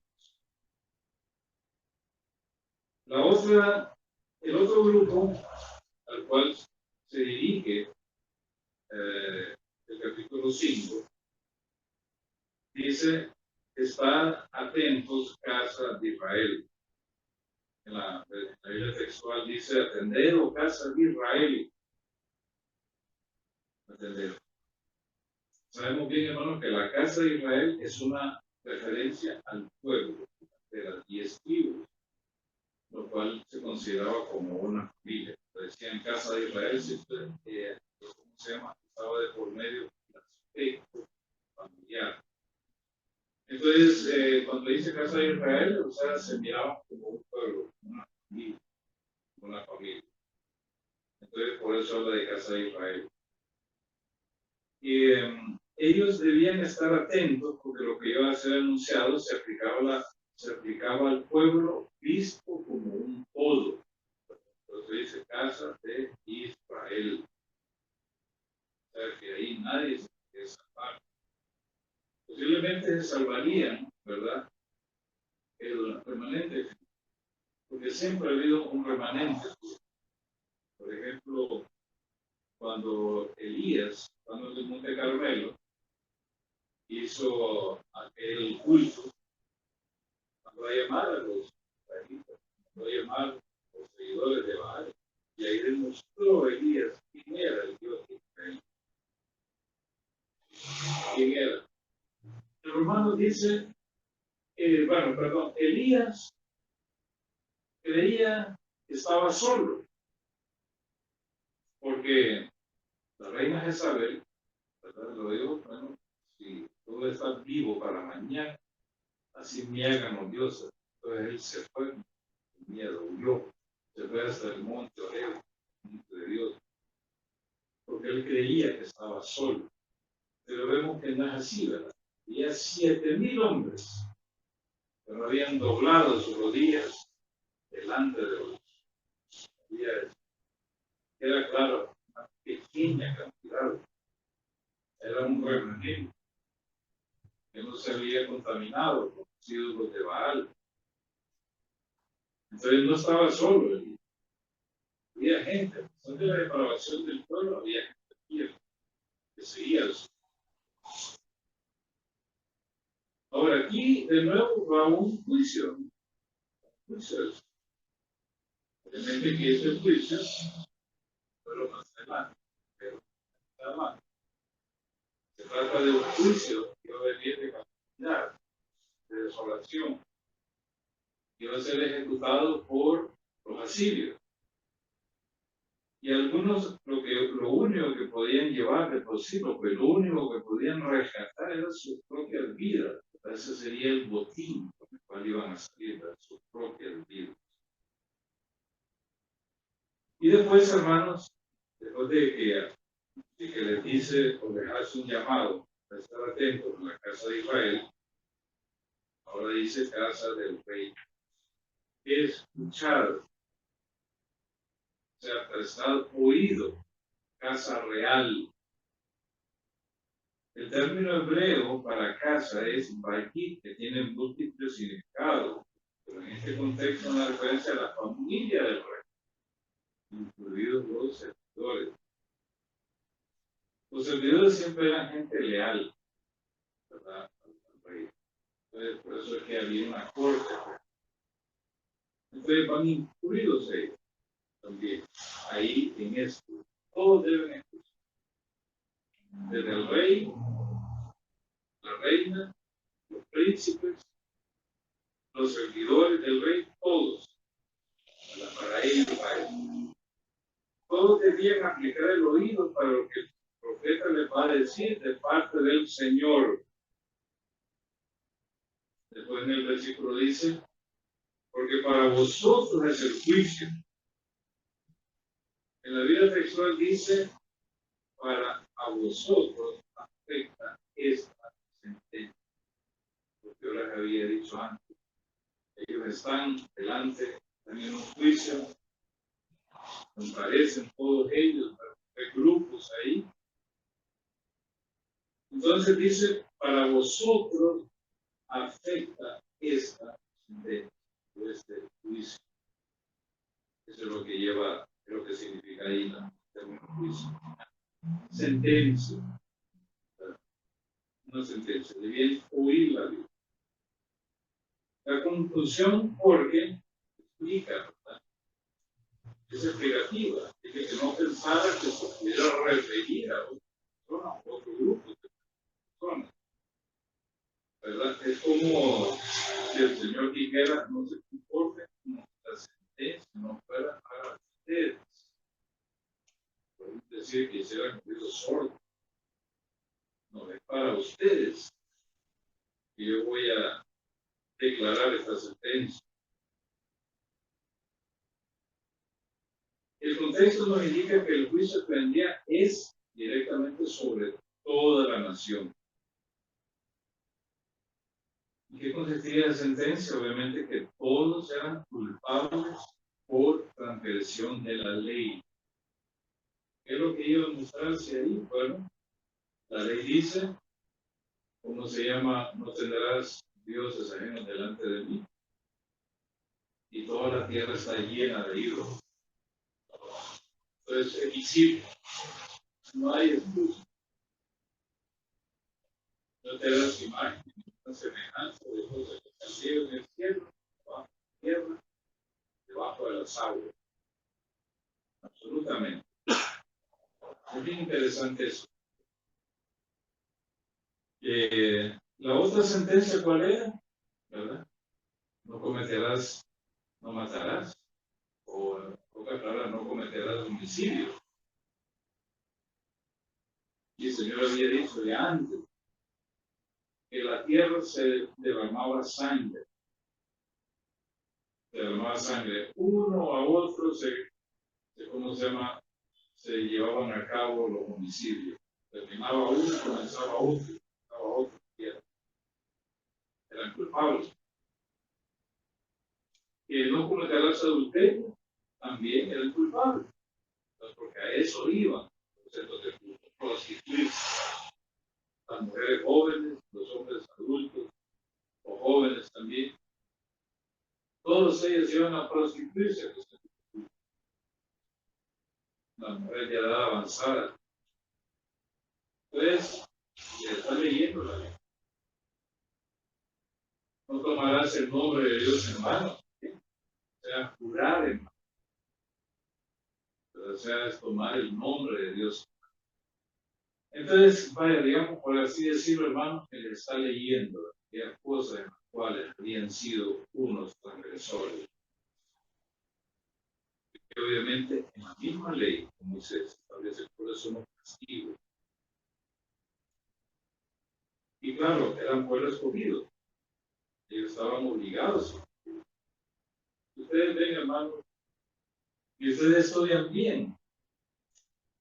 El otro grupo al cual se dirige el capítulo 5, dice: estad atentos, casa de Israel. en la Biblia textual dice, atender o casa de Israel. Atender. Sabemos bien, hermano, que la casa de Israel es una referencia al pueblo de las 10 tribus, lo cual se consideraba como una familia. Decían casa de Israel, ¿cómo se llama? Estaba de por medio del aspecto familiar. Entonces, cuando dice casa de Israel, o sea, se miraba como un pueblo, una familia. Entonces, por eso habla de casa de Israel. Y ellos debían estar atentos porque lo que iba a ser anunciado se aplicaba al pueblo visto como un todo. Entonces dice casa de Israel. O sea que ahí nadie se puede salvar. Posiblemente se salvarían, ¿verdad? El remanente, porque siempre ha habido un remanente. Por ejemplo, cuando Elías, cuando en el Monte Carmelo, hizo aquel culto, mandó a llamar a los israelitas, mandó a llamar a los seguidores de Baal, y ahí demostró Elías quién era el Dios de Israel. ¿Quién era? El romano dice, Elías creía que estaba solo, porque la reina Jezabel, ¿verdad? Lo digo, bueno, si tú estás vivo para mañana, así me hagan los dioses. Entonces él se fue con miedo, huyó, se fue hasta el monte Oreo, el monte de Dios, porque él creía que estaba solo. Pero vemos que no es así, ¿verdad? Había 7,000 hombres que no habían doblado sus rodillas delante de los días. Era claro, una pequeña cantidad. Era un remanente que no se había contaminado con los ídolos de Baal. Entonces no estaba solo. Había gente, a pesar de la depravación del pueblo, había gente que seguía el Señor. Ahora aquí de nuevo va un juicio. Obviamente que ese juicio fue lo más adelante, pero nada más. Se trata de un juicio que va a venir de calamidad, de desolación, que va a ser ejecutado por los asirios. Y algunos lo único que podían llevar de por sí, lo único que podían rescatar era sus propias vidas. Ese sería el botín con el cual iban a salir de sus propias vidas. Y después, hermanos, después de que les dice o les hace un llamado a estar atentos en la casa de Israel, ahora dice casa del rey. Escuchar, o sea, prestar oído, casa real. El término hebreo para casa es bayit, que tiene múltiples significados, pero en este contexto es una referencia a la familia del rey, incluidos los servidores. Los servidores siempre eran gente leal, ¿verdad? Al rey. Entonces, por eso es que había una corte. Entonces van incluidos ellos también, ahí en esto. Todos deben escuchar. Desde el rey, la reina, los príncipes, los servidores del rey, todos, para ellos, todos debían aplicar el oído para lo que el profeta les va a decir de parte del Señor. Después en el versículo dice, porque para vosotros es el juicio. En la Biblia textual dice, para a vosotros afecta esta sentencia. Lo que yo les había dicho antes. Ellos están delante, están en un juicio, comparecen todos ellos, hay grupos ahí. Entonces dice, para vosotros afecta esta sentencia, o este juicio. Eso es lo que lleva, lo que significa ahí la término juicio. Sentencia. Una sentencia, debían oír la Biblia. La conclusión, porque explica, ¿verdad? Es explicativa, dice que no pensara que se pudiera referir a otra persona, a otro grupo de personas, ¿verdad? Es como si el Señor dijera, no se comporten como la sentencia no fuera para ustedes. Podemos decir que hicieran oídos sordos, no es para ustedes que yo voy a declarar esta sentencia. El contexto nos indica que el juicio que vendría es directamente sobre toda la nación. ¿Y qué consistía la sentencia? Obviamente que todos eran culpables por transgresión de la ley. ¿Qué es lo que iba a mostrarse ahí? Bueno, la ley dice, ¿cómo se llama? No tendrás dioses ajenos delante de mí. Y toda la tierra está llena de ídolos. Entonces, es visible. No hay excusa. No te das imagen, una semejanza de cosas que están en el cielo, debajo de la tierra, debajo de las aguas. Absolutamente. Es bien interesante eso. La otra sentencia, ¿cuál era? ¿Verdad? No cometerás, no matarás. O en pocas palabras, no cometerás homicidio. Y el Señor había dicho ya antes que la tierra se derramaba sangre. Se derramaba sangre. Uno a otro ¿cómo se llama? Se llevaban a cabo los homicidios. Terminaba uno, comenzaba otro, tierra. Eran culpables. Que no cometerás adulterio, también eran culpables. Entonces, porque a eso iban. Entonces, prostituirse. Las mujeres jóvenes, los hombres adultos, o jóvenes también. Todos ellos iban a prostituirse. La mujer ya edad avanzada. Entonces, ya está leyendo la ley. No tomarás el nombre de Dios en vano. O sea, jurar en vano. O sea, es tomar el nombre de Dios. Entonces, vaya, digamos, por así decirlo, hermano, que le está leyendo aquellas cosas en las cuales habían sido unos transgresores. Y obviamente, en la misma ley, como se establece, por eso no castigo. Y claro, eran pueblo escogido. Ellos estaban obligados. Ustedes ven, hermano, y ustedes estudian bien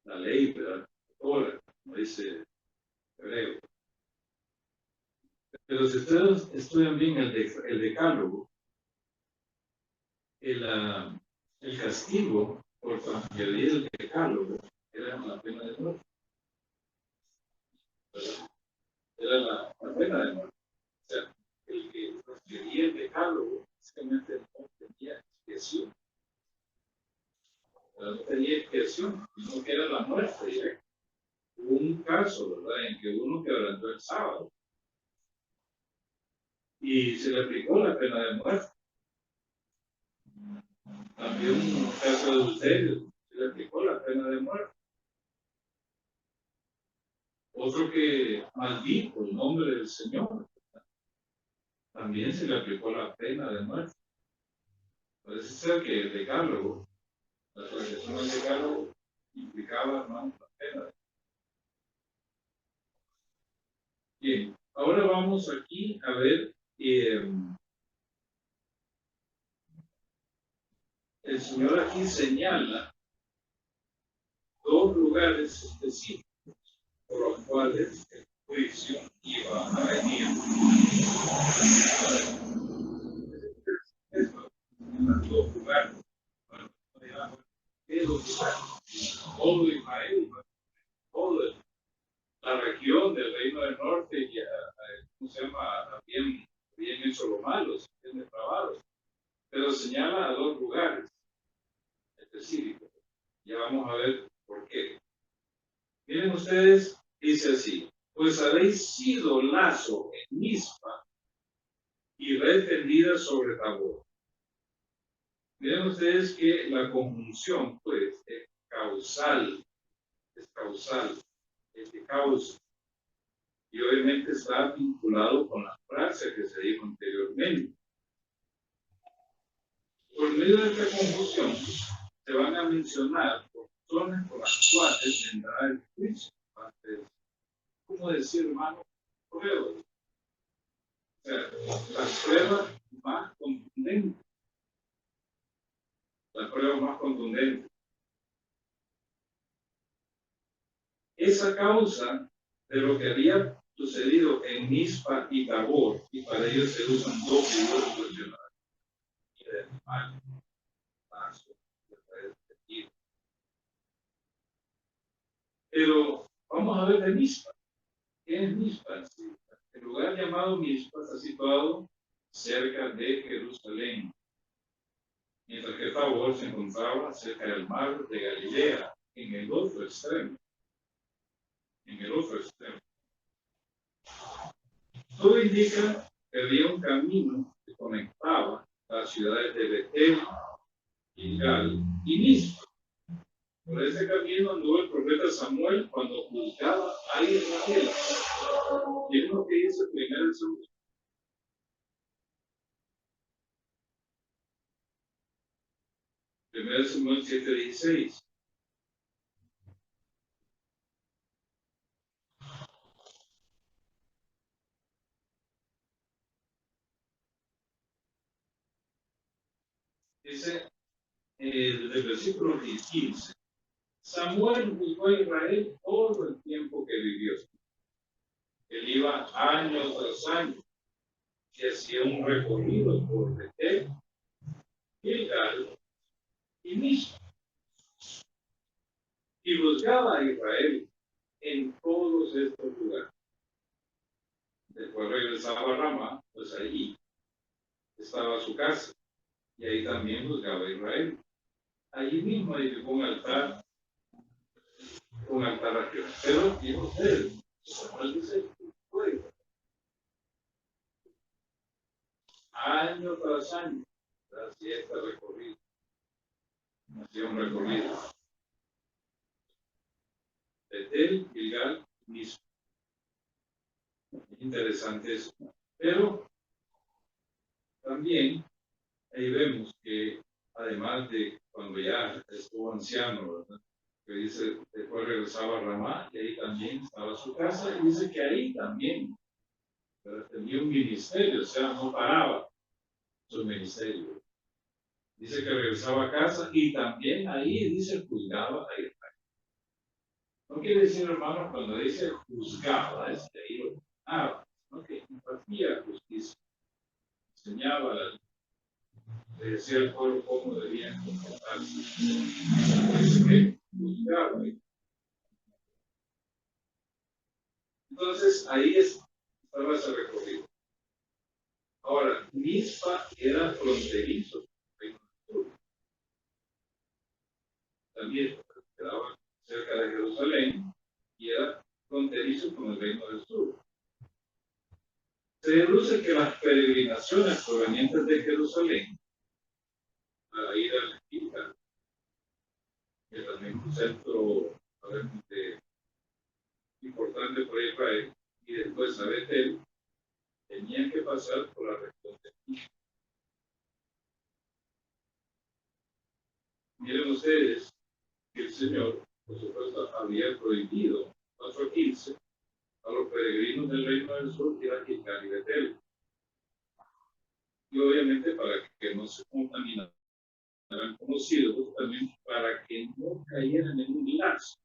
la ley, ¿verdad? Ahora, como dice Hebreo. Pero si ustedes estudian bien el decálogo, el castigo por transgredir el decálogo era la pena de muerte. Era la pena de muerte. O sea, el que transgredía el decálogo básicamente no tenía expiación. No tenía expiación, sino que era la muerte directa. Hubo un caso, ¿verdad?, en que uno quebrantó el sábado y se le aplicó la pena de muerte. También un caso de adulterio, se le aplicó la pena de muerte. Otro que maldijo el nombre del Señor, también se le aplicó la pena de muerte. Parece ser que el decálogo, la transgresión del decálogo, implicaba, hermano, la pena de muerte. Bien, ahora vamos aquí a ver, el Señor aquí señala dos lugares específicos por los cuales el juicio iba a venir. Dos lugares. Todo Israel, toda la región del Reino del Norte, y ¿cómo se llama? Habían hecho lo malo, se habían depravado. Pero señala a dos lugares específicos. Ya vamos a ver por qué. Miren ustedes, dice así: pues habéis sido lazo en Mizpa y red tendida sobre Tabor. Miren ustedes que la conjunción, pues, es causal, es de causa. Y obviamente está vinculado con la frase que se dijo anteriormente. Por medio de esta conjunción se van a mencionar razones por las cuales vendrá el juicio. ¿Cómo decir, hermano? Pruebas. O sea, las pruebas más contundentes. Las pruebas más contundentes. Esa causa de lo que había sucedido en Mizpa y Tabor, y para ello se usan dos figuras funcionales, y de animal, paso, pero vamos a ver de Mizpa. ¿Qué es Mizpa? El lugar llamado Mizpa está situado cerca de Jerusalén, mientras que Tabor se encontraba cerca del mar de Galilea, en el otro extremo. En el otro extremo. Todo indica que había un camino que conectaba las ciudades de Betel, Gilgal y Mizpa. Por ese camino anduvo el profeta Samuel cuando juzgaba a Israel. Y es lo que dice primero Samuel. Primero Samuel 7:16. Dice, desde el versículo 15, Samuel juzgó a Israel todo el tiempo que vivió. Él iba año tras año y hacía un recorrido por Betel, Gilgal y Mizpa, y juzgaba a Israel en todos estos lugares. Después regresaba a Ramá, pues allí estaba su casa, y ahí también juzgaba a Israel. Allí mismo edificó un altar a Jehová. Pero dijo usted, Samuel dice, fue año tras año, hacía este recorrido, hacía un recorrido. Betel, Gilgal, Mizpa. Interesante eso. Pero también ahí vemos que además de cuando ya estuvo anciano, ¿verdad? Que dice, después regresaba a Ramá y ahí también estaba su casa y dice que ahí también, ¿verdad? Tenía un ministerio, o sea, no paraba su ministerio. Dice que regresaba a casa y también ahí dice juzgaba a Israel. No quiere decir, hermanos, cuando dice juzgaba, es que ahí lo juzgaba, ¿no? Que impartía justicia, enseñaba la ley, le decía al pueblo cómo debían comportarse. Dice que juzgaba. Entonces, ahí estaba ese recorrido. Ahora, Mizpa era fronterizo, también quedaba cerca de Jerusalén y era fronterizo con el reino del sur. Se deduce que las peregrinaciones provenientes de Jerusalén para ir a la Gilgal, que también es un centro importante para Israel, y después a Betel, tenían que pasar por la región de Egipto. Miren ustedes que el Señor, por supuesto, había prohibido 4:15 a los peregrinos del reino del sur ir a Gilgal y Betel. Y obviamente para que no se contaminaran con los ídolos, también para que no cayeran en un lazo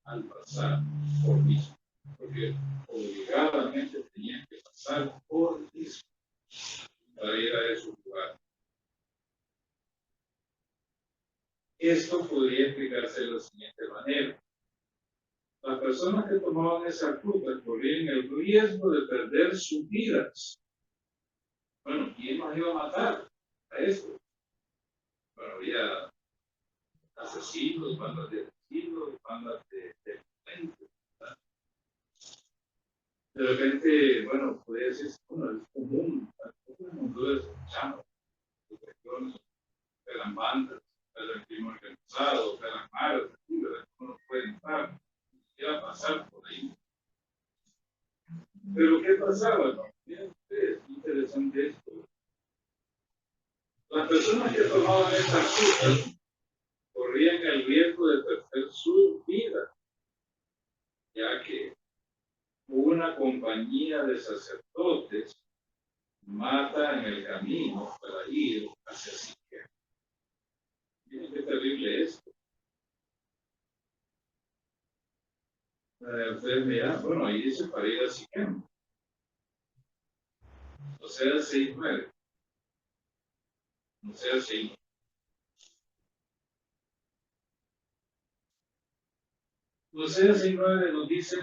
al pasar por Mizpa, porque obligadamente tenían que pasar por Mizpa para ir a esos lugares. Esto podría explicarse de la siguiente manera. Las personas que tomaban esa ruta corrían el riesgo de perder sus vidas. Bueno, ¿quién más iba a matar a esto? Bueno, había asesinos, bandas de asesinos, bandas de delincuentes. De repente, bueno, puede decir, bueno, es común, las monturas escuchamos, cuestiones de la eran bandas, eran crimen organizado, eran maras, ¿verdad? Uno no puede entrar, iba a pasar por ahí. Pero ¿qué pasaba? No? Miren ustedes, qué interesante esto. Las personas que tomaban estas rutas corrían el riesgo de perder su vida, ya que una compañía de sacerdotes mata en el camino para ir hacia Siquem. Miren qué terrible es. Ustedes me dirán, bueno, ahí dice para ir a Siquem. O sea, 6:9. O sea, 6:9. O sea, 6:9 nos dice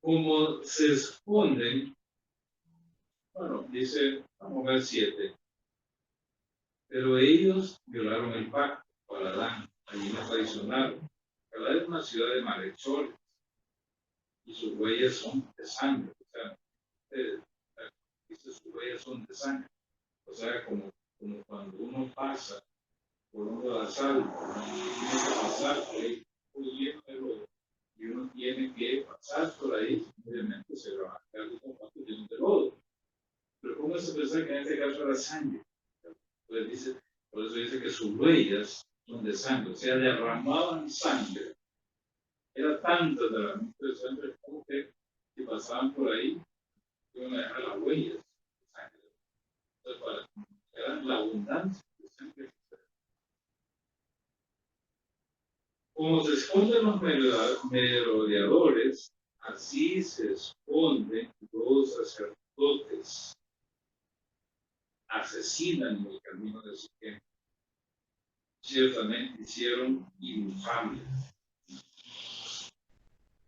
cómo se esconden. Bueno, dice, vamos a ver 7. Pero ellos violaron el pacto, Paladán, allí me traicionaron. Paladán es una ciudad de malhechores y sus huellas son de sangre. O sea, dice sus huellas son de sangre. O sea, como cuando uno pasa por un asfalto, tiene que pasar por ahí, y uno tiene que pasar por ahí, obviamente se va a quedar los zapatos llenos de lodo. Pero ¿cómo se piensa que en este caso era sangre? Pues dice, por eso dice que sus huellas son de sangre, o sea, derramaban sangre. Era tanta derramamiento de sangre como que si pasaban por ahí, iban a dejar las huellas de sangre. Entonces, era la abundancia de sangre. Como se esconden los merodeadores, así se esconden los sacerdotes. Asesinan en el camino de Siquem. Ciertamente hicieron infamia.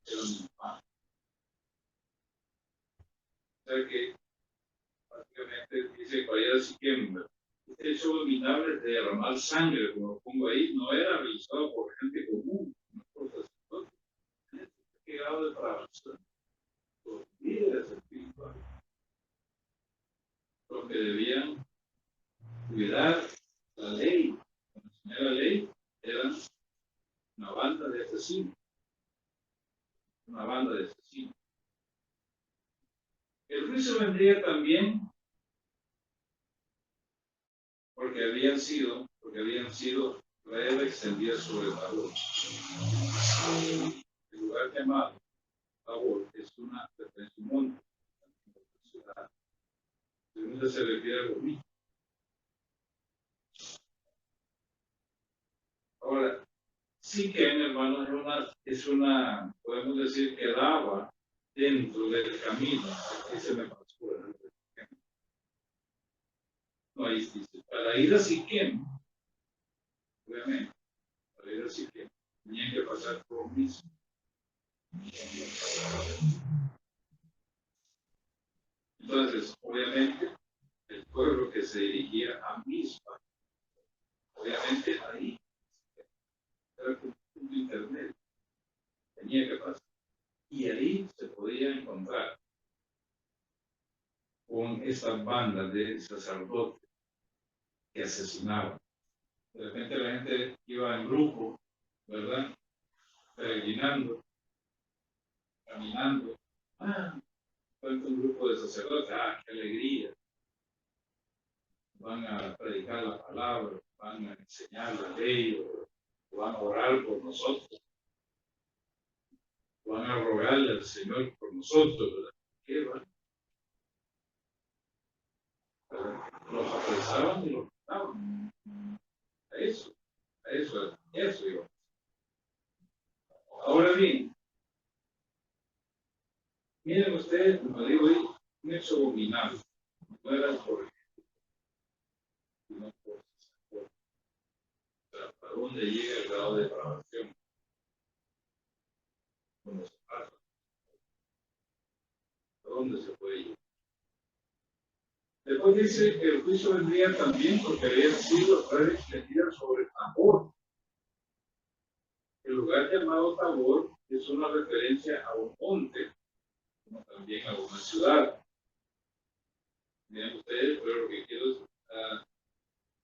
Hicieron infamia. O sea que, básicamente, dice para ir a Siquem, este hecho abominable de derramar sangre, como lo pongo ahí, no era realizado por gente común, no por sacerdotes. Este grado de trabajo, los líderes espirituales, los que debían cuidar la ley. La ley era una banda de asesinos. Una banda de asesinos. El juicio vendría también porque habían sido redes extendidas sobre Tabor. El lugar llamado Tabor es una referencia a un monte, una ciudad. Según se refiere a lo mismo. Ahora, Siquem, hermanos, podemos decir que daba dentro del camino. Aquí se me pasó. No, ahí dice, para ir a Siquem, obviamente, para ir a Siquem, tenían que pasar por Mispa. Entonces, obviamente, el pueblo que se dirigía a Mispa, obviamente ahí era un punto intermedio, tenía que pasar. Y ahí se podía encontrar con estas bandas de sacerdotes que asesinaban. De repente la gente iba en grupo, ¿verdad? Peregrinando, caminando. Cuenta un grupo de sacerdotes, qué alegría. Van a predicar la palabra, van a enseñar la ley, o van a orar por nosotros, van a rogarle al Señor por nosotros, ¿verdad? ¿Qué va? Los apresaban y los mataban. A eso iba. Ahora bien, miren ustedes, como digo, un hecho abominable. No era por sino por ¿hasta dónde llega el grado de depravación? ¿Cómo se pasa? ¿A dónde se puede ir? Después dice que el juicio vendría también porque habían sido redes extendidas sobre Tabor. El lugar llamado Tabor es una referencia a un monte, como también a una ciudad. vean ustedes, pero lo que quiero es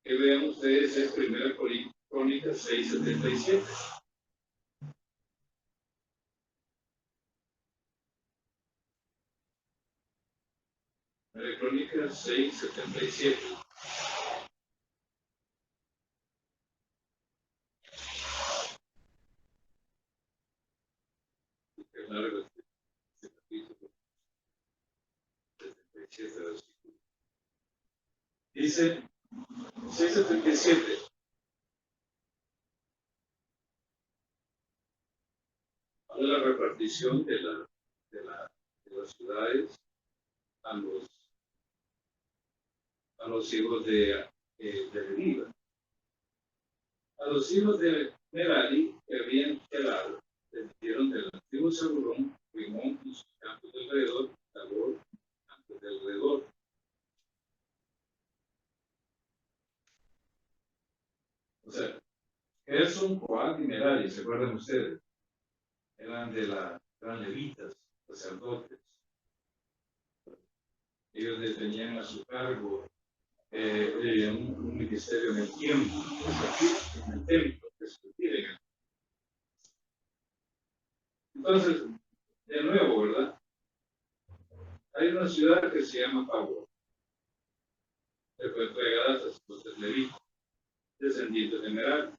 que vean ustedes es 1 Crónicas 6:77. Crónicas 6:77. Es largo este capítulo. 77 versículo. Dice 6:77. Habla de la repartición de las ciudades a los hijos de Leví. A los hijos de Merari que habían quedado, les dieron del antiguo Zabulón, Rimón y sus campos de alrededor, Tabor, campos de alrededor. O sea, Gerson, Coat y Merari, ¿se acuerdan ustedes? Eran levitas, sacerdotes. Ellos tenían a su cargo un ministerio en el tiempo, en el templo, Entonces, de nuevo, ¿verdad? Hay una ciudad que se llama Tabor, que fue entregada a sacerdotes levitas, descendientes de Merari.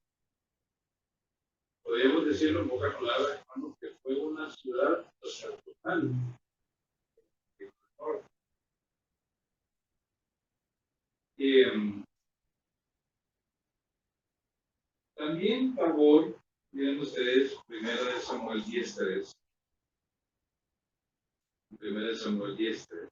Podríamos decirlo en pocas palabras, hermano, que fue una ciudad sacerdotal. Y también Tabor, miren ustedes, 1 Samuel 10:3. 1 Samuel 10:3.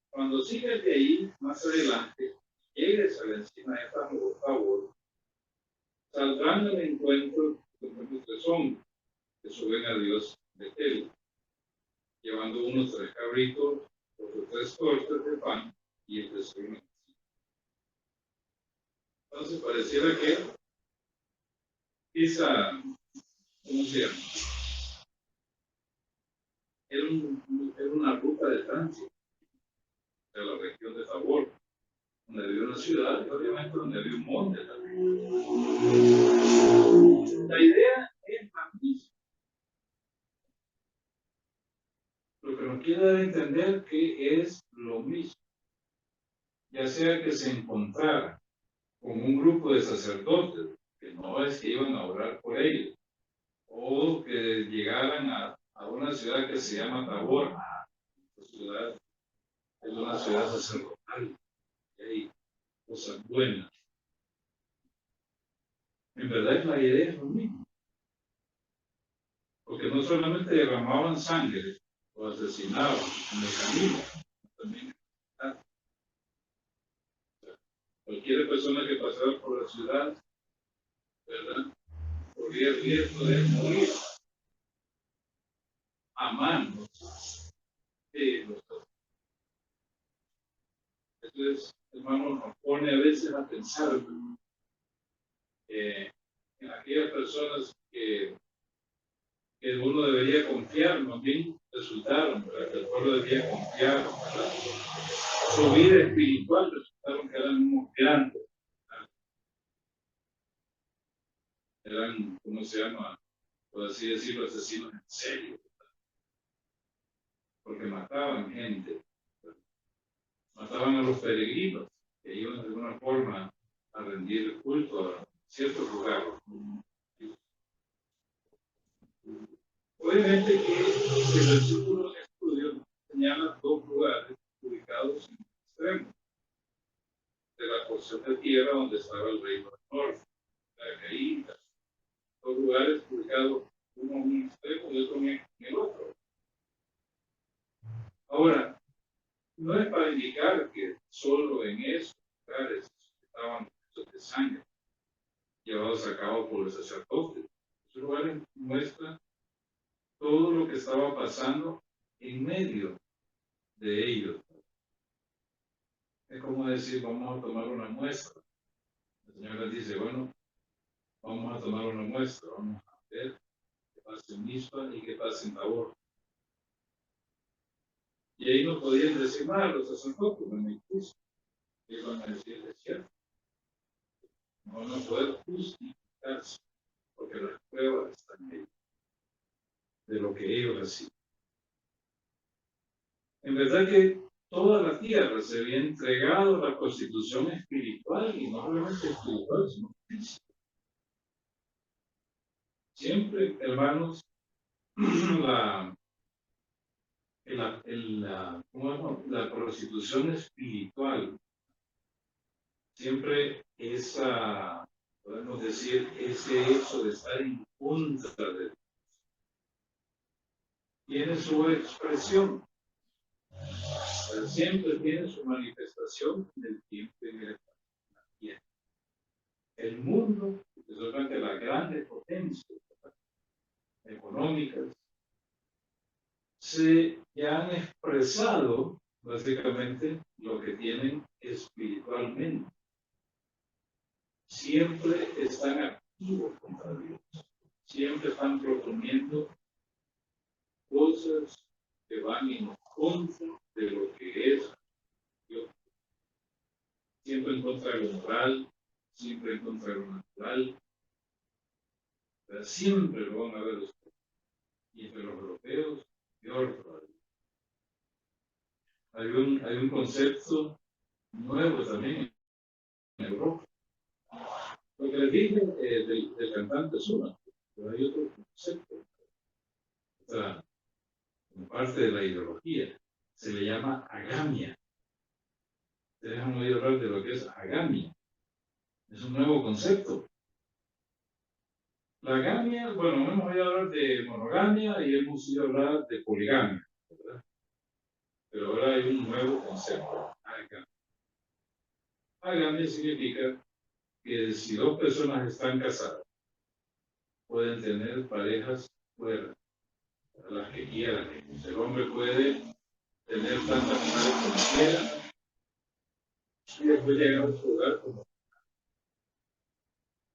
Cuando sigues de ahí, más adelante, llegues a la encina de Tabor, saldrán al encuentro de 3 hombres que suben a Dios de Betel, llevando unos 3 cabritos, otros 3 cortes de pan y el tesoro. Entonces pareciera que esa, ¿cómo se llama? Era una ruta de tránsito de la región de Tabor, donde había una ciudad y obviamente donde había un monte también. La idea es la misma. Lo que nos quiere dar a entender que es lo mismo. Ya sea que se encontrara con un grupo de sacerdotes, que no es que iban a orar por ellos, o que llegaran a una ciudad que se llama Tabor. La ciudad es una ciudad sacerdotal, y hay cosas buenas. En verdad la idea es lo mismo. Porque no solamente derramaban sangre o asesinaban en el camino, también cualquier persona que pasara por la ciudad, ¿verdad?, corría el riesgo de morir a manos de los otros. Entonces, hermano, nos pone a veces a pensar en aquellas personas que uno debería confiar, más bien resultaron, ¿verdad?, que el pueblo debía confiar, ¿verdad? Su vida espiritual resultaron que eran unos grandes. Eran, ¿cómo se llama?, por así decirlo, asesinos en serio, porque mataban gente, mataban a los peregrinos que iban de alguna forma a rendir culto a ciertos lugares. Obviamente que el versículo de estudio señala 2 lugares ubicados en el extremo de la porción de tierra donde estaba el reino del norte, la caída. 2 lugares ubicados, uno en un extremo y otro en el otro. Ahora, no es para indicar que solo en esos lugares estaban hechos de sangre llevados a cabo por los sacerdotes. Esos lugares muestran todo lo que estaba pasando en medio de ellos. Es como decir, vamos a tomar una muestra. El Señor les dice, bueno, vamos a tomar una muestra, vamos a ver que pase en Mizpa y que pase en Tabor. Y ahí no podían decir nada los sacerdotes, no me justo. Y van a decir, es cierto, no van a poder justificarse, porque las pruebas están ahí, de lo que ellos hacían. En verdad que toda la tierra se había entregado a la constitución espiritual, y no solamente espiritual, sino física. Siempre, hermanos, la prostitución espiritual, siempre esa, podemos decir, ese hecho de estar en contra de Dios, tiene su expresión, pero siempre tiene su manifestación en el tiempo y en el espacio. El mundo, especialmente las grandes potencias económicas, ya han expresado básicamente lo que tienen espiritualmente. Siempre están activos contra Dios. Siempre están proponiendo cosas que van en contra de lo que es Dios. Siempre en contra de lo moral, siempre en contra de lo natural. Pero siempre lo van a ver ustedes. Y entre los europeos, peor todavía. Hay un concepto nuevo también en Europa. Lo que les dije del cantante Zuma, pero hay otro concepto. O sea, como parte de la ideología, se le llama agamia. Ustedes han oído hablar de lo que es agamia. Es un nuevo concepto. La agamia, bueno, hemos oído hablar de monogamia y hemos oído hablar de poligamia, ¿verdad? Pero ahora hay un nuevo concepto, agamia. Agamia significa que si dos personas están casadas, pueden tener parejas fuera, las que quieran. El hombre puede tener tantas mujeres como quiera y después llegar a su hogar como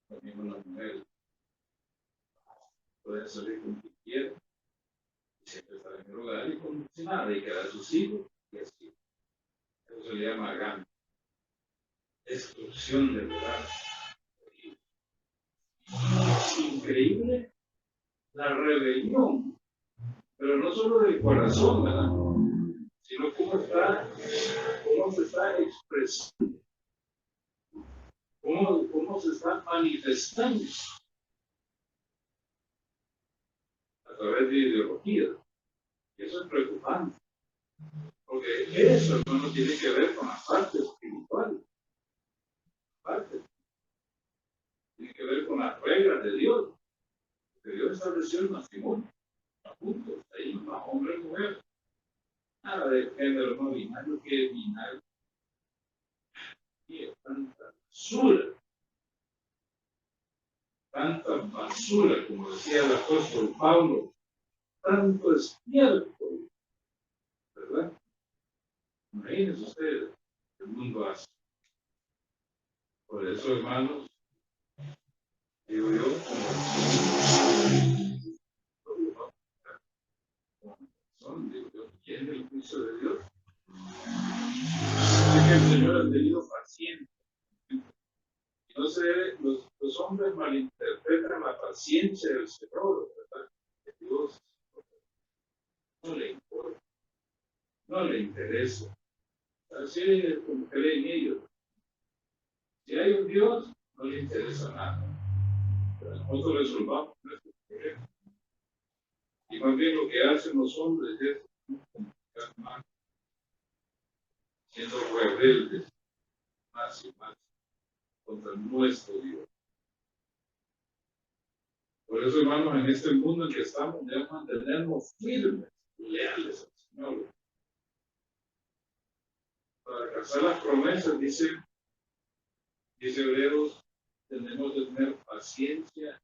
lo mismo las mujeres. Pueden salir con quien quieran y siempre estar en el hogar y como si nada y quedar sus hijos y así. Eso se le llama agamia. Exclusión del hogar. Increíble la rebelión, pero no solo del corazón, ¿verdad? Sino cómo se está expresando, cómo se está manifestando a través de ideologías. Y eso es preocupante, porque eso, hermano, tiene que ver con la parte espiritual, tiene que ver con las reglas de Dios, que Dios estableció el matrimonio, a punto, ahí, más hombre y mujer. Nada de género no binario, que es binario. Y es tanta basura, como decía el apóstol Pablo, tanto estiércol, ¿verdad? Imagínense ustedes, el mundo hace. Por eso, hermanos, digo yo, ¿quién es el juicio de Dios? Es que el Señor ha tenido paciencia. Y no sé, los hombres malinterpretan la paciencia del Señor, ¿verdad? Que Dios no le importa, no le interesa. Así es como creen ellos. Si hay un Dios, no le interesa nada. Pero nosotros resolvamos nuestros problemas. Y más bien lo que hacen los hombres es comunicar más, siendo rebeldes más y más contra nuestro Dios. Por eso, hermanos, en este mundo en que estamos, debemos mantenernos firmes, leales al Señor. Para alcanzar las promesas, dice Hebreos, tenemos que tener paciencia,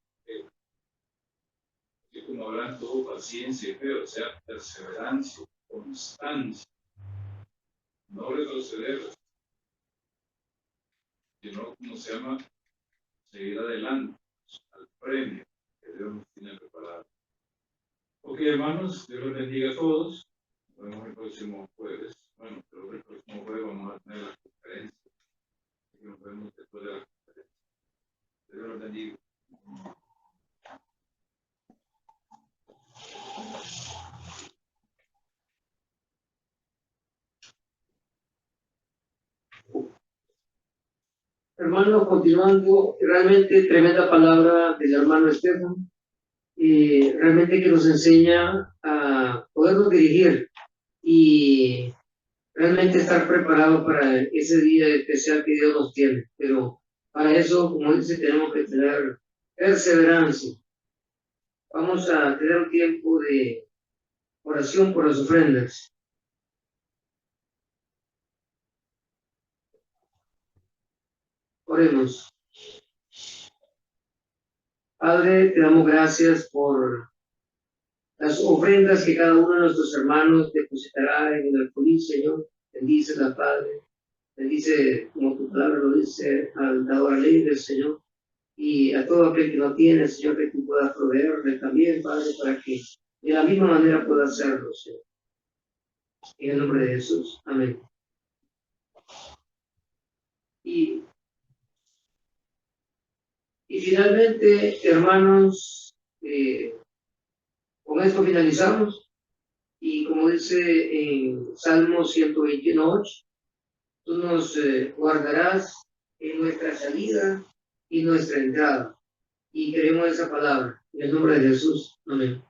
así como habrán todo paciencia y fe, o sea, perseverancia, constancia, no retroceder, sino, ¿cómo se llama? Seguir adelante al premio que Dios nos tiene preparado. Ok, hermanos, Dios los bendiga a todos. Nos vemos el próximo jueves. Bueno, pero el próximo jueves vamos a tener la conferencia. Así que nos vemos después de la conferencia. Dios los bendiga. Hermano, continuando, realmente tremenda palabra del hermano Estefan, realmente que nos enseña a podernos dirigir y realmente estar preparado para ese día especial que Dios nos tiene. Pero para eso, como dice, tenemos que tener perseverancia. Vamos a tener un tiempo de oración por las ofrendas. Oremos. Padre, te damos gracias por las ofrendas que cada uno de nuestros hermanos depositará en el alfolí, Señor. Bendícela, Padre. Bendice, como tu palabra lo dice, al dador alegre, Señor. Y a todo aquel que no tiene, Señor, que tú puedas proveerle también, Padre, para que de la misma manera pueda hacerlo, Señor. En el nombre de Jesús. Amén. Y finalmente, hermanos, con esto finalizamos. Y como dice en Salmo 121:8, tú nos guardarás en nuestra salida y nuestra entrada. Y creemos esa palabra. En el nombre de Jesús. Amén.